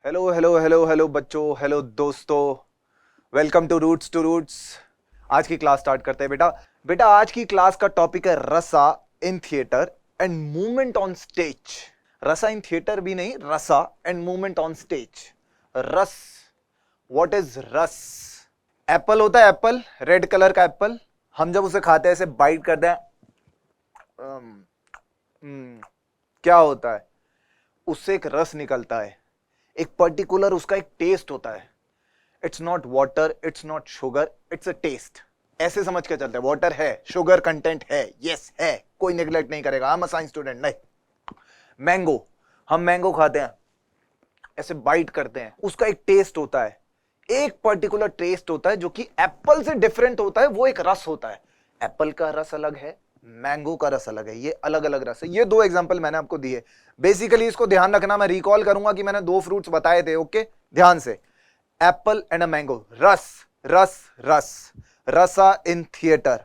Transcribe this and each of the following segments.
Hello hello hello hello बच्चों, hello दोस्तों, welcome two roots. आज की क्लास स्टार्ट करते हैं बेटा। बेटा आज की क्लास का टॉपिक है रसा in theatre and movement on stage. रसा इन थिएटर भी नहीं, रसा एंड मूवमेंट ऑन स्टेज। रस, व्हाट इज रस? एप्पल होता है, एप्पल, रेड कलर का एप्पल। हम जब उसे खाते हैं, ऐसे बाइट करते हैं, क्या होता है? उससे एक रस निकलता है, एक पर्टिकुलर उसका एक टेस्ट होता है। It's not water, it's not sugar, it's a taste. ऐसे समझ के चलते हैं, वाटर है, शुगर कंटेंट है, यस है, कोई नेग्लेक्ट नहीं करेगा। I am a science student. नहीं, मैंगो, हम मैंगो खाते हैं, ऐसे बाइट करते हैं, उसका एक टेस्ट होता है, एक पर्टिकुलर टेस्ट होता है जो कि एप्पल से डिफरेंट होता है, वो एक रस होता है। एप्पल का रस अलग है, मैंगो का रस अलग है, ये अलग अलग रस है। ये दो एग्जांपल मैंने आपको दिए। बेसिकली इसको ध्यान रखना, मैं रिकॉल करूंगा कि मैंने दो फ्रूट्स बताए थे। ओके, ध्यान से। एप्पल एंड अ मैंगो, रस रस रस, रसा इन थिएटर।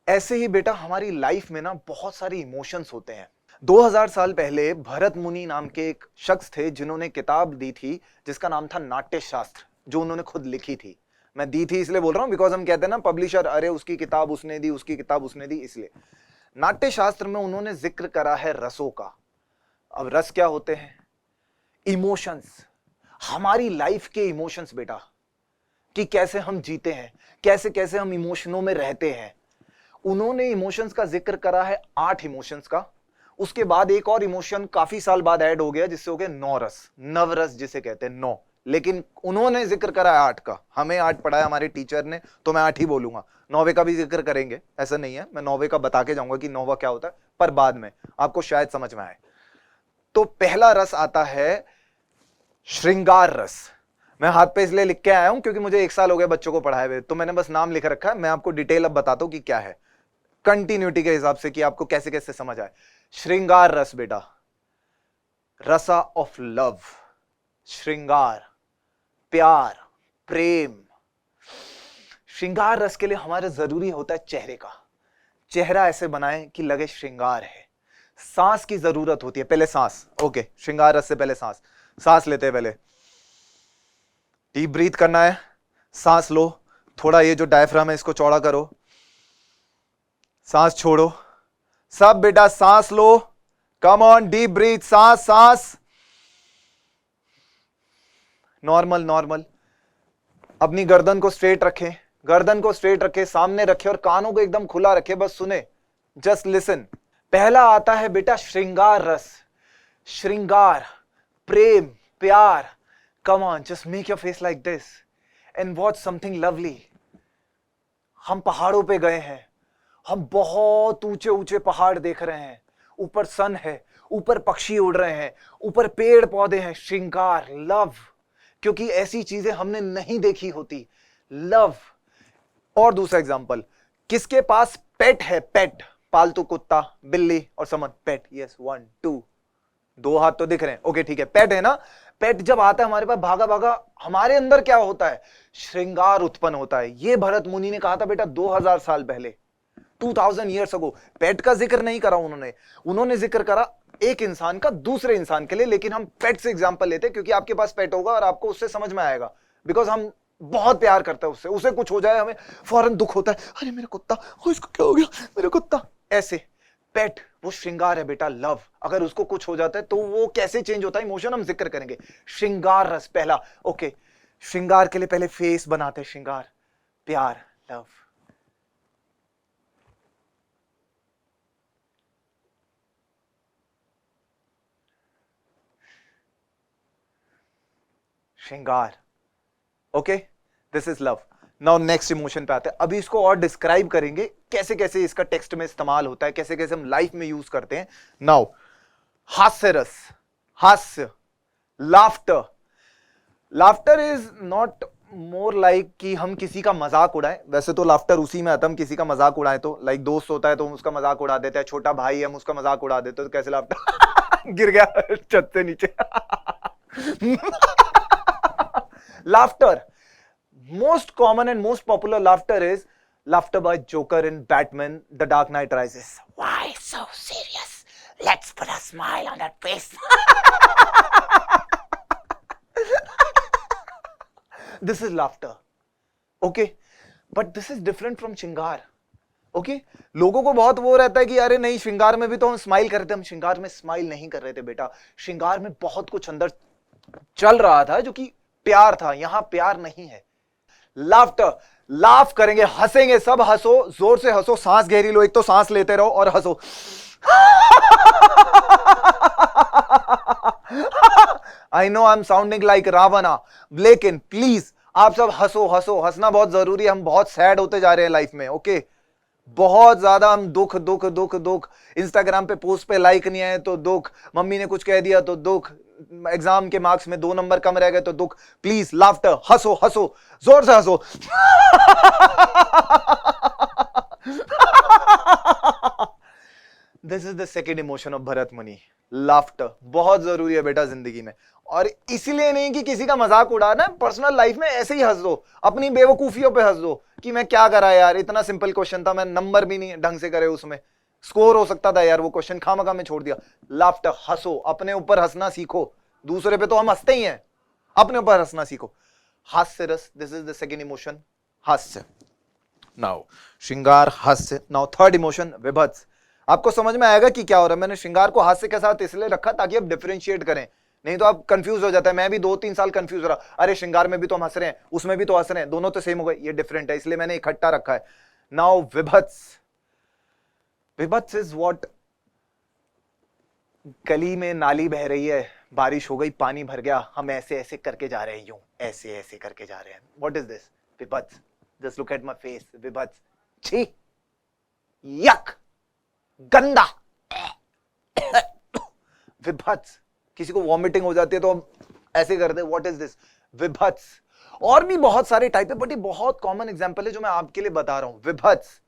ऐसे ही बेटा हमारी लाइफ में ना बहुत सारे इमोशंस होते हैं। 2000 साल पहले भरत मुनि नाम के एक शख्स थे जिन्होंने किताब दी थी जिसका नाम था नाट्य शास्त्र, जो उन्होंने खुद लिखी थी। मैं दी थी इसलिए बोल रहा हूं बिकॉज हम कहते हैं ना पब्लिशर, अरे उसकी किताब उसने दी, उसकी किताब उसने दी, इसलिए। नाट्य शास्त्र में उन्होंने जिक्र करा है रसों का। अब रस क्या होते हैं? इमोशंस, हमारी लाइफ के इमोशंस बेटा, कि कैसे हम जीते हैं, कैसे कैसे हम इमोशनों में रहते हैं। उन्होंने इमोशंस का जिक्र करा है 8 इमोशंस का। उसके बाद एक और इमोशन काफी साल बाद ऐड हो गया जिससे हो गया 9 रस, नवरस जिसे कहते हैं 9। लेकिन उन्होंने जिक्र करा है 8 का। हमें 8 पढ़ाया हमारे टीचर ने, तो मैं 8 ही बोलूंगा। 9वें का भी जिक्र करेंगे, ऐसा नहीं है, मैं 9वें का बता के जाऊंगा कि 9वां क्या होता है, पर बाद में आपको शायद समझ में आए। तो पहला रस आता है श्रृंगार रस। मैं हाथ पे इसलिए लिख के आया हूं क्योंकि मुझे 1 साल हो गया बच्चों को पढ़ाए हुए, तो मैंने बस नाम लिख रखा है। मैं आपको डिटेल अब बताता हूं कि क्या है, कंटिन्यूटी के हिसाब से, कि आपको कैसे कैसे समझ आए। श्रृंगार रस बेटा, रसा ऑफ लव, श्रृंगार, प्यार, प्रेम। श्रृंगार रस के लिए हमारे जरूरी होता है चेहरे का, चेहरा ऐसे बनाए कि लगे श्रृंगार है। सांस की जरूरत होती है, पहले सांस। ओके, श्रृंगार रस से पहले सांस। सांस लेते हैं, पहले डीप ब्रीथ करना है, सांस लो, थोड़ा ये जो डायफ्राम है इसको चौड़ा करो, सांस छोड़ो। सब बेटा सांस लो, कम ऑन, डीप ब्रीथ, सांस सांस, नॉर्मल नॉर्मल। अपनी गर्दन को स्ट्रेट रखें, गर्दन को स्ट्रेट रखें, सामने रखें और कानों को एकदम खुला रखें, बस सुने, जस्ट लिसन। पहला आता है बेटा श्रृंगार रस, श्रृंगार, प्रेम, प्यार। कम on, just make your face like this and watch something lovely. हम पहाड़ों पे गए हैं, हम बहुत ऊंचे ऊंचे पहाड़ देख रहे हैं, ऊपर सन है, ऊपर पक्षी उड़ रहे हैं, ऊपर पेड़ पौधे हैं। श्रृंगार, लव, क्योंकि ऐसी चीजें हमने नहीं देखी होती, लव। और दूसरा एग्जांपल, किसके पास पेट है? पेट, पालतू कुत्ता, बिल्ली और समन, पेट। यस, 1 2, 2 हाथ तो दिख रहे हैं। ओके ठीक है, पेट है ना। पेट जब आता है हमारे पास भागा भागा, हमारे अंदर क्या होता है? श्रृंगार उत्पन्न होता है। ये भरत मुनि ने कहा था बेटा 2000 साल पहले, 2000 ईयर्स अगो। पेट का जिक्र नहीं करा उन्होंने जिक्र करा एक इंसान का दूसरे इंसान के लिए। लेकिन हम पेट से एग्जांपल लेते हैं क्योंकि आपके पास पेट होगा और आपको उससे समझ में आएगा, बिकॉज हम बहुत प्यार करते हैं उससे। उसे कुछ हो जाए हमें फौरन दुख होता है, अरे मेरा कुत्ता, ओ इसको क्या हो गया, मेरा कुत्ता। ऐसे पेट वो श्रृंगार है बेटा, लव। अगर उसको कुछ हो जाता है तो वो कैसे चेंज होता है इमोशन, हम जिक्र करेंगे। श्रृंगार रस पहला। ओके, श्रृंगार के लिए पहले फेस बनाते हैं, श्रृंगार, प्यार, लव। श्रृंगार, okay, this is love. Now next emotion पे आते हैं। अभी इसको और डिस्क्राइब करेंगे कैसे कैसे इसका टेक्स्ट में इस्तेमाल होता है, कैसे कैसे हम लाइफ में यूज करते हैं। नाउ हास्य रस, हास्य, laughter. Laughter is not more like कि हम किसी का मजाक उड़ाएं। वैसे तो लाफ्टर उसी में आता है, हम किसी का मजाक उड़ाएं तो, लाइक दोस्त होता है तो हम उसका मजाक उड़ा देते हैं, छोटा भाई है हम उसका मजाक उड़ा देते हैं, तो कैसे लाफ्टर गिर गया छत से नीचे laughter, most common and most popular laughter is laughter by Joker in Batman The Dark Knight Rises. Why so serious? Let's put a smile on that face. This is laughter. Okay, but this is different from श्रृंगार. Okay, लोगों को बहुत वो रहता है कि अरे नहीं, श्रृंगार में भी तो हम स्माइल कर रहे थे. हम श्रृंगार में स्माइल नहीं कर रहे थे बेटा. श्रृंगार में बहुत कुछ अंदर चल रहा था जो कि प्यार था. यहां प्यार नहीं है. लाफ्टर, लाफ करेंगे, हंसेंगे सब. हंसो, जोर से हंसो, सांस गहरी लो. एक तो सांस लेते रहो और हंसो. I know I am sounding like Ravana, लेकिन प्लीज आप सब हंसो. हंसो, हंसना बहुत जरूरी है. हम बहुत सैड होते जा रहे हैं लाइफ में. ओके, बहुत ज्यादा हम दुख दुख दुख दुख. इंस्टाग्राम पे पोस्ट पे लाइक नहीं आए तो दुख. मम्मी ने कुछ कह दिया तो दुख. एग्जाम के मार्क्स में 2 नंबर कम रह गए तो दुख. प्लीज लाफ्टर, हंसो हंसो, जोर से हंसो. This is the second emotion of Bharat मुनि. लाफ्टर बहुत जरूरी है बेटा जिंदगी में. और इसीलिए नहीं कि किसी का मजाक उड़ाना, पर्सनल लाइफ में ऐसे ही हंस दो. अपनी बेवकूफियों पे हंस दो कि मैं क्या करा यार, इतना सिंपल क्वेश्चन था, मैं नंबर भी नहीं ढंग से करे, उसमें स्कोर हो सकता था यार, वो क्वेश्चन खामखा में छोड़ दिया. लाफ्टर, हंसो. अपने ऊपर हंसना सीखो. दूसरे पे तो हम हंसते ही हैं, अपने ऊपर हंसना सीखो. हास्य रस, this is the second emotion, हास्य. नाउ श्रृंगार, हास्य. नाउ थर्ड इमोशन, विभत्स. आपको समझ में आएगा कि क्या हो रहा है. मैंने श्रृंगार को हास्य के साथ इसलिए रखा ताकि आप डिफरेंशिएट करें, नहीं तो आप कंफ्यूज हो जाता है. मैं भी 2-3 साल कंफ्यूज रहा. अरे श्रृंगार में भी तो हम हंस रहे हैं, उसमें भी तो हंस रहे हैं, दोनों तो सेम हो गए. ये डिफरेंट है, इसलिए मैंने इकट्ठा रखा है. नाउ विभत्स. विभत्स इज व्हाट, गली में नाली बह रही है, बारिश हो गई, पानी भर गया, हम ऐसे ऐसे करके जा रहे हैं, यूं ऐसे ऐसे करके जा रहे हैं. What is this? विभत्स. Just look at my face. विभत्स, छी, यक, गंदा. विभत्स. किसी को वॉमिटिंग हो जाती है तो हम ऐसे करते हैं. What is this? विभत्स. और भी बहुत सारे टाइप है, बट ये बहुत कॉमन एग्जांपल है जो मैं आपके लिए बता रहा हूं. विभत्स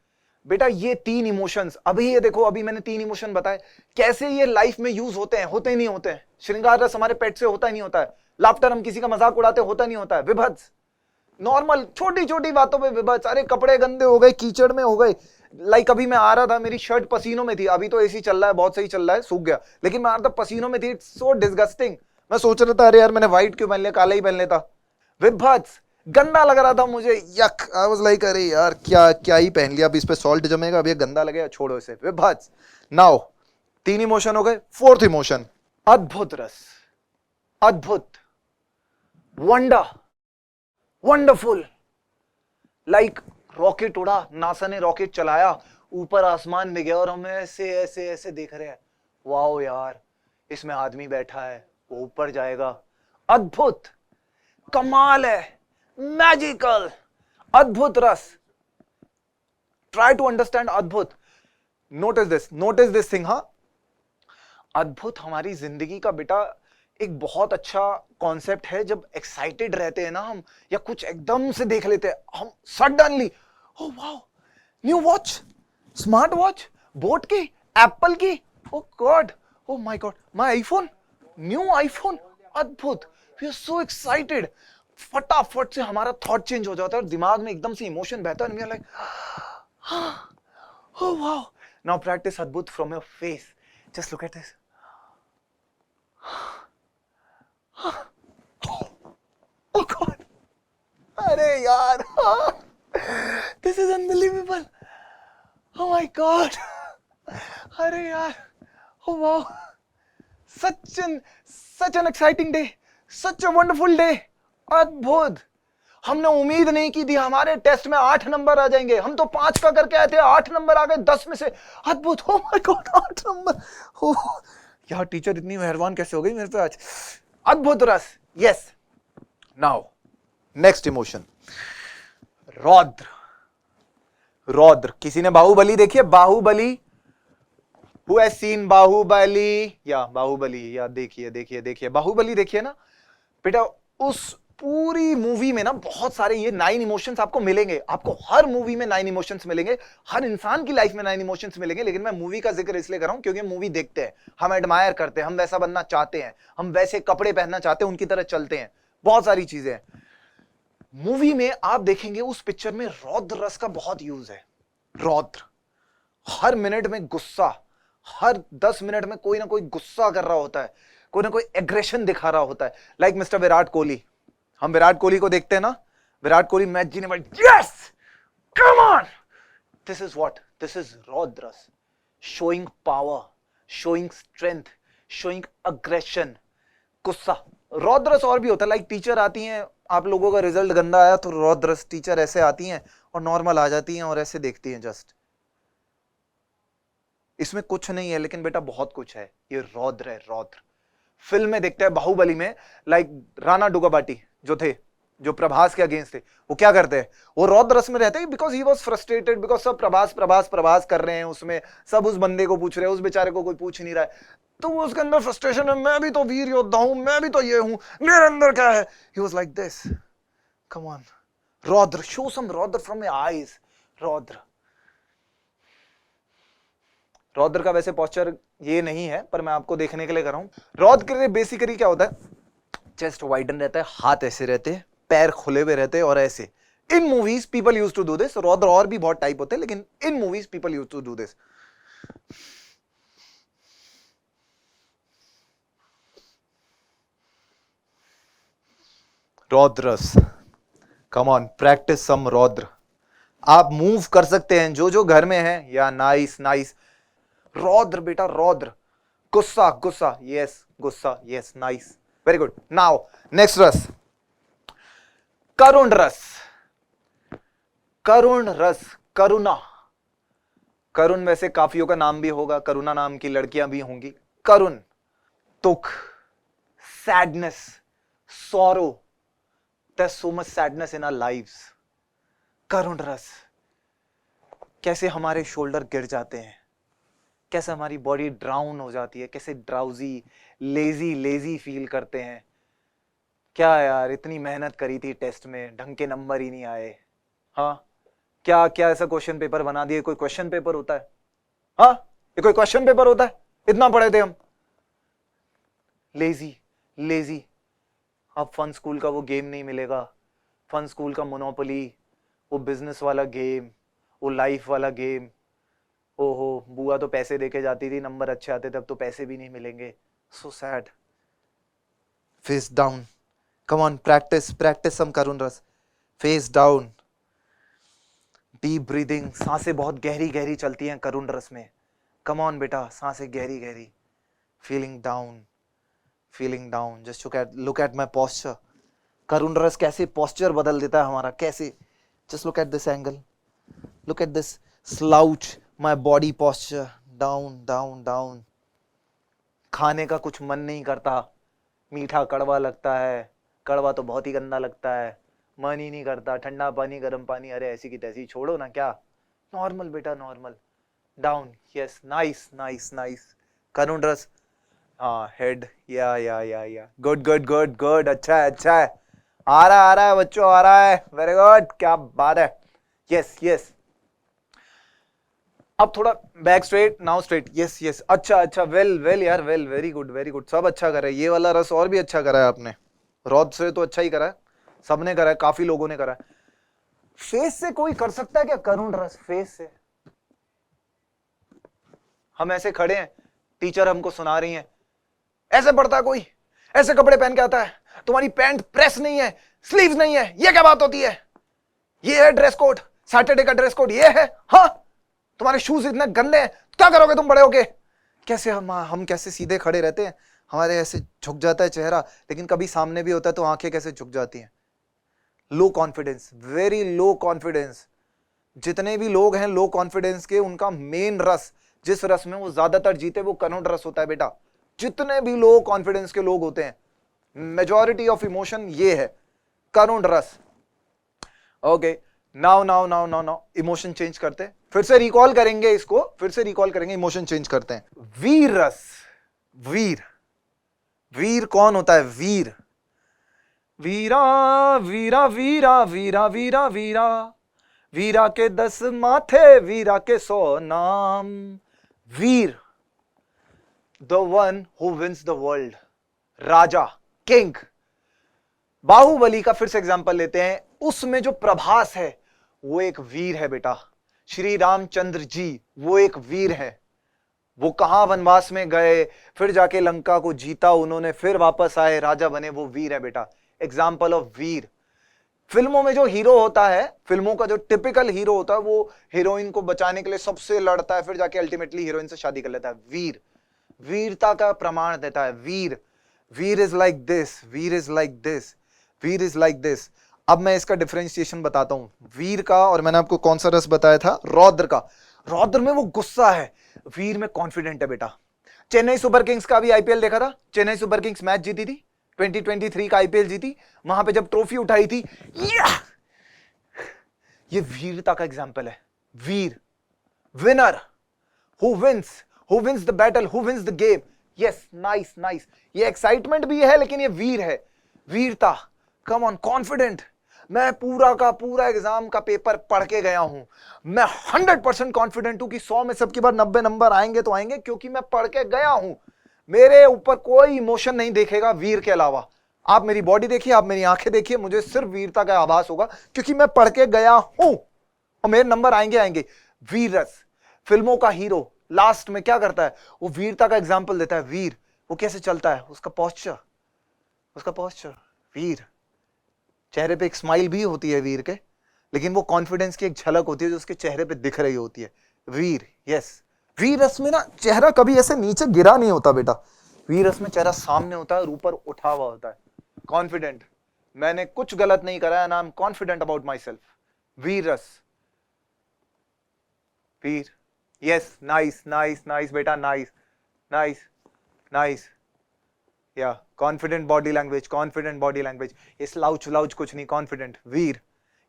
बेटा, ये 3 इमोशंस, अभी ये देखो, अभी मैंने 3 इमोशन बताए, कैसे ये लाइफ में यूज होते हैं, होते नहीं होते हैं. श्रृंगार रस हमारे पेट से होता ही नहीं होता है. लाफ्टर, हम किसी का मजाक उड़ाते, होता नहीं होता है. विभत्स, नॉर्मल छोटी छोटी बातों पे विभत्स. अरे कपड़े गंदे हो गए, कीचड़ में हो गए. लाइक अभी मैं आ रहा था, मेरी शर्ट पसीनों में थी. अभी तो एसी चल रहा है, बहुत सही चल रहा है, सूख गया, लेकिन मैं आ रहा था पसीनों में थी. It's so disgusting. मैं सोच रहा था अरे यार मैंने व्हाइट क्यों पहन लिया, काला ही पहन लेता. विभत्स, गंदा लग रहा था मुझे. यक, आई वाज लाइक अरे यार क्या क्या ही पहन लिया, अब इस पे सॉल्ट जमेगा, अब ये गंदा लगेगा, छोड़ो इसे. विभत्स. नाउ 3 इमोशन हो गए. फोर्थ इमोशन, अद्भुत रस. अद्भुत, वंडर, वंडरफुल. लाइक रॉकेट उड़ा, नासा ने रॉकेट चलाया, ऊपर आसमान में गया और हम ऐसे ऐसे ऐसे देख रहे हैं. वाओ यार, इसमें आदमी बैठा है, वो ऊपर जाएगा. अद्भुत, कमाल है, मैजिकल. अद्भुत रस. ट्राई टू अंडरस्टैंड अद्भुत. Notice this thing. हाँ, अद्भुत हमारी जिंदगी का बेटा एक बहुत अच्छा कॉन्सेप्ट है. जब एक्साइटेड रहते हैं ना हम, या कुछ एकदम से देख लेते हैं हम, suddenly, oh wow, new watch, smart watch, boAt की, एप्पल की, oh God, oh my God, my iPhone, new iPhone. अद्भुत. We are so excited. फटाफट से हमारा थॉट चेंज हो जाता है, दिमाग में एकदम से इमोशन बहता है. We are like, oh wow. Now practice अद्भुत from your face. Just look at this. Oh God! अरे यार, this is unbelievable. Oh my God! अरे यार, oh wow! Such an exciting day, such a wonderful day. अद्भुत. हमने उम्मीद नहीं की थी हमारे टेस्ट में 8 नंबर आ जाएंगे. हम तो 5 का करके आए थे, 8 नंबर आ गए 10 में से. अद्भुत. Oh my God! 8 number. oh, यार टीचर इतनी मेहरबान कैसे हो गई मेरे पे आज. अद्भुत रस. यस. नाउ नेक्स्ट इमोशन, रौद्र. रौद्र. किसी ने बाहुबली देखी है? Baahubali. Who has seen Baahubali? या बाहुबली, या देखिए बाहुबली देखिए ना बेटा. उस पूरी मूवी में ना बहुत सारे ये 9 इमोशंस आपको मिलेंगे. आपको हर मूवी में 9 इमोशंस मिलेंगे. हर इंसान की लाइफ में 9 इमोशंस मिलेंगे. लेकिन मैं मूवी का जिक्र इसलिए कर रहा हूं क्योंकि मूवी देखते हैं, हम एडमायर करते हैं, हम वैसा बनना चाहते हैं, हम वैसे कपड़े पहनना चाहते हैं, उनकी तरह चलते हैं, बहुत सारी चीजें हैं. मूवी में आप देखेंगे उस पिक्चर में रौद्र रस का बहुत यूज है. रौद्र. हर मिनट में गुस्सा, हर 10 मिनट में कोई ना कोई गुस्सा कर रहा होता है, कोई ना कोई एग्रेशन दिखा रहा होता है. Like mister Virat Kohli. हम विराट कोहली को देखते हैं ना, विराट कोहली मैच जीने वाले, yes come on, this is what, this is रौद्रस, showing power, showing strength, showing aggression, गुस्सा। रौद्रस और भी होता है, लाइक टीचर आती हैं, आप लोगों का रिजल्ट गंदा आया तो रौद्रस टीचर ऐसे आती हैं और नॉर्मल आ जाती हैं और ऐसे देखती हैं जस्ट। इसमें कुछ नहीं है लेकिन बेटा बहुत कुछ है, ये रौद्र है, रौद्र। फिल्म में देखते हैं बाहुबली में, लाइक राणा दुगाबाटी जो थे, जो प्रभास के अगेंस्ट थे, वो क्या करते हैं, वो रौद्र रस में रहते हैं because he was frustrated, because सब प्रभास प्रभास प्रभास कर रहे हैं, उसमें सब उस बंदे को पूछ रहे हैं, उस बेचारे को कोई पूछ नहीं रहा है, तो वो उसके अंदर फ्रस्ट्रेशन है, मैं भी तो वीर योद्धा हूं, मैं भी तो ये हूं, मेरे अंदर क्या है, he was like this, come on रौद्र, शो सम रौद्र फ्रॉम योर आईज, रौद्र। रौद्र का वैसे पोस्चर ये नहीं है पर मैं आपको देखने के लिए कर रहा हूं। रौद्र के लिए बेसिकली क्या होता है, चेस्ट वाइडन रहता है, हाथ ऐसे रहते हैं, पैर खुले हुए रहते हैं और ऐसे। In movies people use to do this, रौद्र और भी बहुत टाइप होते हैं लेकिन in movies people use to do this. रौद्रस, कम ऑन प्रैक्टिस सम रौद्र। आप मूव कर सकते हैं जो जो घर में है, या नाइस नाइस, रौद्र बेटा रौद्र, गुस्सा गुस्सा, यस गुस्सा, yes nice, very good. Now next रस, करुण रस, करुण रस, करुणा। करुण वैसे काफियों का नाम भी होगा, करुणा नाम की लड़कियां भी होंगी। करुण, दुख, sadness, sorrow, there's so much sadness in our lives। करुण रस, कैसे हमारे शोल्डर गिर जाते हैं, कैसे हमारी बॉडी ड्राउन हो जाती है, कैसे ड्राउजी लेजी लेजी फील करते हैं, क्या यार इतनी मेहनत करी थी टेस्ट में, ढंग के नंबर ही नहीं आए। हाँ क्या क्या ऐसा क्वेश्चन पेपर बना दिए, कोई क्वेश्चन पेपर होता है, हाँ ये कोई क्वेश्चन पेपर होता है, इतना पढ़े थे हम, लेजी लेजी। अब फन स्कूल का वो गेम नहीं मिलेगा, फन स्कूल का मोनोपोली, वो बिजनेस वाला गेम, वो लाइफ वाला गेम, ओहो बुआ तो पैसे देके जाती थी, नंबर अच्छे आते थे, अब तो पैसे भी नहीं मिलेंगे, so sad. Face down, come on practice practice some करुण रस, फेस डाउन, डीप ब्रीदिंग, सांसें बहुत गहरी गहरी चलती हैं करुण रस में, कम ऑन बेटा सांसें गहरी गहरी, feeling down, feeling down, just look at my posture. करुण रस कैसे पोस्चर बदल देता है हमारा, कैसे, just look at this angle, look at this slouch, my body posture, down down down. खाने का कुछ मन नहीं करता, मीठा कड़वा लगता है, कड़वा तो बहुत ही गंदा लगता है, मन ही नहीं करता, ठंडा पानी गर्म पानी, अरे ऐसी की तैसी छोड़ो ना, क्या नॉर्मल बेटा normal, down, yes nice nice nice, करुण रस, हाँ हेड, या गुड गुड गुड गुड, अच्छा है अच्छा है, आ रहा है बच्चों, आ रहा है, वेरी गुड, क्या बात है, यस यस। अब थोड़ा back straight, now straight, yes yes, अच्छा अच्छा, वेल वेल यार, वेल, वेरी गुड, सब अच्छा करा है, ये वाला रस और भी अच्छा करा है आपने, रौद्र से तो अच्छा ही करा है, सबने करा है, काफी लोगों ने करा है। फेस से कोई कर सकता है क्या करुण रस, फेस से? हम ऐसे खड़े हैं, टीचर हमको सुना रही हैं, ऐसे पढ़ता है कोई, ऐसे कपड़े पहन के आता है, तुम्हारी पैंट प्रेस नहीं है, स्लीव्स नहीं है, ये क्या बात होती है, ये है ड्रेस कोड, सैटरडे का ड्रेस कोड ये है, हाँ तुम्हारे शूज इतने गंदे हैं, क्या करोगे तुम बड़े होके? कैसे हम कैसे सीधे खड़े रहते हैं, हमारे ऐसे झुक जाता है चेहरा, लेकिन कभी सामने भी होता है तो आंखें कैसे झुक जाती हैं। Low confidence, very low confidence. जितने भी लोग हैं लो कॉन्फिडेंस के, उनका मेन रस, जिस रस में वो ज्यादातर जीते, वो करुण रस होता है बेटा। जितने भी लो कॉन्फिडेंस के लोग होते हैं, मेजॉरिटी ऑफ इमोशन ये है, करुण रस। Okay, now now now now now emotion change करते हैं, फिर से रिकॉल करेंगे इसको, फिर से रिकॉल करेंगे, इमोशन चेंज करते हैं। वीर रस, वीर, वीर कौन होता है? वीर, वीरा वीरा वीरा वीरा वीरा वीरा, वीरा के 10 माथे, वीरा के 100 नाम। वीर, the one who wins the world, राजा, किंग। बाहुबली का फिर से एग्जांपल लेते हैं, उसमें जो प्रभास है वो एक वीर है बेटा। श्री रामचंद्र जी वो एक वीर है, वो कहां वनवास में गए, फिर जाके लंका को जीता उन्होंने, फिर वापस आए, राजा बने, वो वीर है बेटा। एग्जाम्पल ऑफ वीर। फिल्मों में जो हीरो होता है, फिल्मों का जो टिपिकल हीरो होता है, वो हीरोइन को बचाने के लिए सबसे लड़ता है, फिर जाके अल्टीमेटली हीरोइन से शादी कर लेता है। वीर वीरता का प्रमाण देता है। वीर वीर इज लाइक दिस, वीर इज लाइक दिस, वीर इज लाइक दिस। अब मैं इसका डिफरेंशिएशन बताता हूं वीर का, और मैंने आपको कौन सा रस बताया था, रौद्र का। रौद्र में वो गुस्सा है, वीर में कॉन्फिडेंट है बेटा। चेन्नई सुपर किंग्स का भी आईपीएल देखा था, चेन्नई सुपर किंग्स मैच जीती थी, 2023 का आईपीएल जीती, वहां पे जब ट्रॉफी उठाई थी, ये वीरता का एग्जाम्पल है। वीर, winner, who wins the battle, who wins the game. Yes, nice nice. ये एक्साइटमेंट भी है, लेकिन ये वीर है, वीरता। Come on, confident. मैं पूरा का पूरा एग्जाम का पेपर पढ़ के गया हूं, मैं 100% कॉन्फिडेंट हूं कि 100 में सबके बाद 90 नंबर आएंगे तो आएंगे, क्योंकि मैं पढ़ के गया हूं। मेरे ऊपर कोई इमोशन नहीं देखेगा वीर के अलावा। आप मेरी बॉडी देखिए, आप मेरी आंखें देखिए, मुझे सिर्फ वीरता का आभास होगा, क्योंकि मैं पढ़ के गया हूं और मेरे नंबर आएंगे आएंगे। वीर रस। फिल्मों का हीरो लास्ट में क्या करता है, वो वीरता का एग्जाम्पल देता है। वीर, वो कैसे चलता है, उसका पोस्चर, वीर। चेहरे पे एक स्माइल भी होती है वीर के, लेकिन वो कॉन्फिडेंस की एक झलक होती है जो उसके चेहरे पे दिख रही होती है। वीर, यस। वीर रस में ना चेहरा कभी ऐसे नीचे गिरा नहीं होता बेटा, वीर रस में चेहरा सामने होता है और ऊपर उठा हुआ होता है। कॉन्फिडेंट, मैंने कुछ गलत नहीं करा है, I am confident about myself. वीर रस, वीर, यस, नाइस नाइस नाइस बेटा, नाइस नाइस नाइस। या confident body language, confident body language. ये स्लाउच व्लाउच कुछ नहीं, कॉन्फिडेंट। वीर,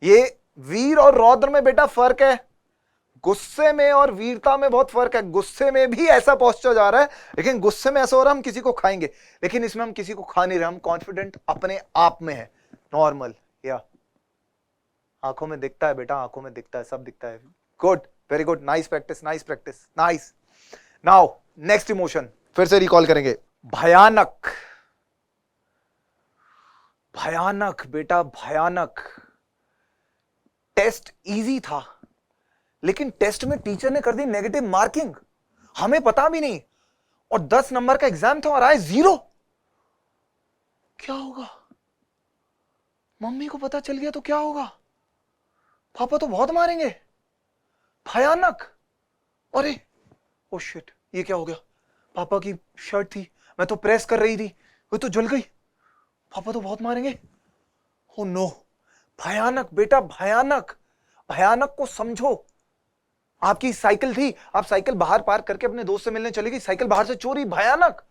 ये वीर और रौद्र में बेटा फर्क है, गुस्से में और वीरता में बहुत फर्क है। गुस्से में भी ऐसा पोस्चर जा रहा है, लेकिन गुस्से में ऐसा हो रहा है हम किसी को खाएंगे, लेकिन इसमें हम किसी को खा नहीं रहे, हम कॉन्फिडेंट अपने आप में है, नॉर्मल। या आंखों में दिखता है बेटा, आंखों में दिखता है, सब दिखता है। Good, very good, nice practice, nice practice, nice. Now next emotion फिर से रिकॉल करेंगे। भयानक, भयानक बेटा, भयानक। टेस्ट इजी था, लेकिन टेस्ट में टीचर ने कर दी नेगेटिव मार्किंग, हमें पता भी नहीं, और 10 नंबर का एग्जाम था और आए 0। क्या होगा, मम्मी को पता चल गया तो क्या होगा, पापा तो बहुत मारेंगे। भयानक। अरे ओ शिट, ये क्या हो गया, पापा की शर्ट थी, मैं तो प्रेस कर रही थी, वो तो जल गई, पापा तो बहुत मारेंगे। ओ नो, भयानक बेटा, भयानक। भयानक को समझो। आपकी साइकिल थी, आप साइकिल बाहर पार्क करके अपने दोस्त से मिलने चली गई, साइकिल बाहर से चोरी, भयानक।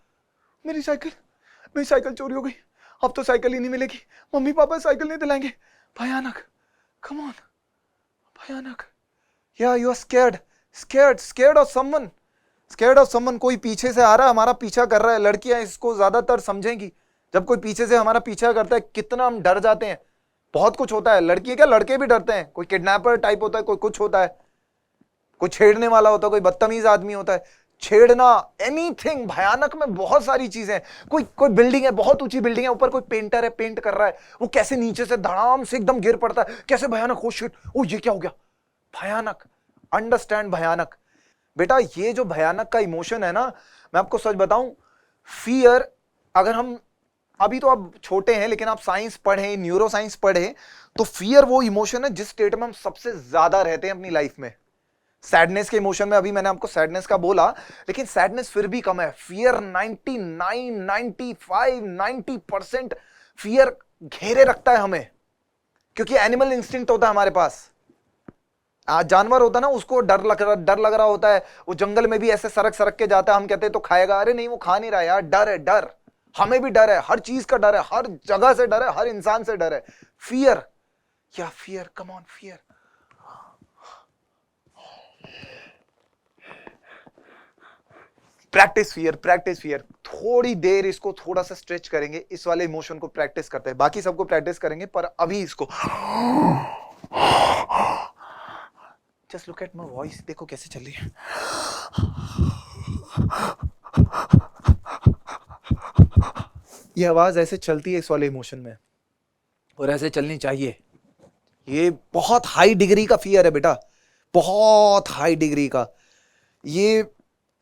मेरी साइकिल चोरी हो गई, अब तो साइकिल ही नहीं मिलेगी, मम्मी पापा साइकिल नहीं दिलाएंगे, भयानक। कम ऑन, भयानक। या you are scared of someone. कोई पीछे से आ रहा है, हमारा पीछा कर रहा है। लड़कियां इसको ज्यादातर समझेंगी, जब कोई पीछे से हमारा पीछा करता है कितना हम डर जाते हैं। बहुत कुछ होता है, लड़की क्या लड़के भी डरते हैं, कोई किडनैपर टाइप होता है, कोई कुछ होता है, कोई छेड़ने वाला होता है, कोई बदतमीज आदमी होता है। छेड़ना, एनीथिंग। भयानक में बहुत सारी चीजें हैं। कोई बिल्डिंग है, बहुत ऊंची बिल्डिंग है, ऊपर कोई पेंटर है, पेंट कर रहा है, वो कैसे नीचे से धड़ाम से एकदम गिर पड़ता है, कैसे भयानक। ओ शिट, ओ ये क्या हो गया, भयानक। अंडरस्टैंड भयानक। बेटा ये जो भयानक का इमोशन है ना, मैं आपको सच बताऊं, फियर, अगर हम अभी तो आप छोटे हैं, लेकिन आप साइंस पढ़े, न्यूरो साइंस पढ़े, तो फियर वो इमोशन है जिस स्टेट में हम सबसे ज्यादा रहते हैं अपनी लाइफ में। सैडनेस के इमोशन में अभी मैंने आपको सैडनेस का बोला, लेकिन सैडनेस फिर भी कम है। फियर 99, 95, 90% फियर घेरे रखता है हमें, क्योंकि एनिमल इंस्टिंक्ट होता है हमारे पास। जानवर होता है ना, उसको डर लग रहा होता है, वो जंगल में भी ऐसे सरक सरक के जाता है, हम कहते हैं तो खाएगा, अरे नहीं वो खा नहीं रहा यार, डर है, डर। हमें भी डर है, हर चीज का डर है, हर जगह से डर है, हर इंसान से डर है। फियर, या fear, come on, fear. Practice fear. थोड़ी देर इसको थोड़ा सा स्ट्रेच करेंगे, इस वाले इमोशन को प्रैक्टिस करते हैं, बाकी सबको प्रैक्टिस करेंगे, पर अभी इसको just look at my voice, देखो कैसे चल रही है। ये आवाज ऐसे चलती है इस वाले इमोशन में, और ऐसे चलनी चाहिए। ये बहुत हाई डिग्री का फियर है बेटा, बहुत हाई डिग्री का। ये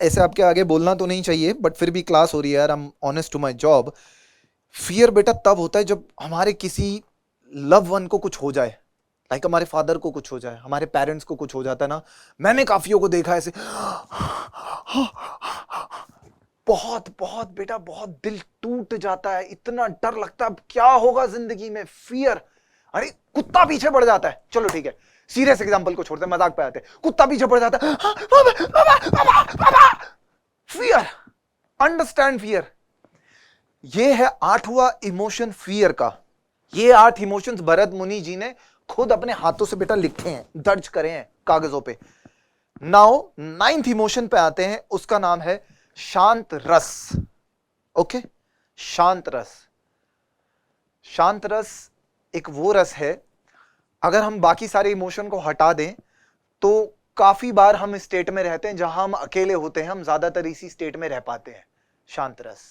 ऐसे आपके आगे बोलना तो नहीं चाहिए, बट फिर भी क्लास हो रही है यार, I am honest to my job. Fear बेटा तब होता है जब हमारे किसी लव वन को कुछ हो जाए, लाइक हमारे फादर को कुछ हो जाए, हमारे पेरेंट्स को कुछ हो जाता है ना। मैंने काफियों को देखा ऐसे, बहुत बहुत बेटा बहुत दिल टूट जाता है, इतना डर लगता है अब क्या होगा जिंदगी में, फियर। अरे कुत्ता पीछे पड़ जाता है, चलो ठीक है सीरियस एग्जांपल को छोड़ते हैं, मजाक पे आते हैं, कुत्ता पीछे पड़ जाता है, फियर, अंडरस्टैंड फियर। ये है 8वां इमोशन फियर का। ये 8 इमोशंस भरत मुनि जी ने खुद अपने हाथों से बेटा लिखे हैं, दर्ज करे हैं कागजों पे। नाउ 9th इमोशन पे आते हैं, उसका नाम है शांत रस। ओके, शांत रस। शांत रस एक वो रस है, अगर हम बाकी सारे इमोशन को हटा दें तो काफी बार हम इस स्टेट में रहते हैं जहां हम अकेले होते हैं, हम ज्यादातर इसी स्टेट में रह पाते हैं। शांत रस,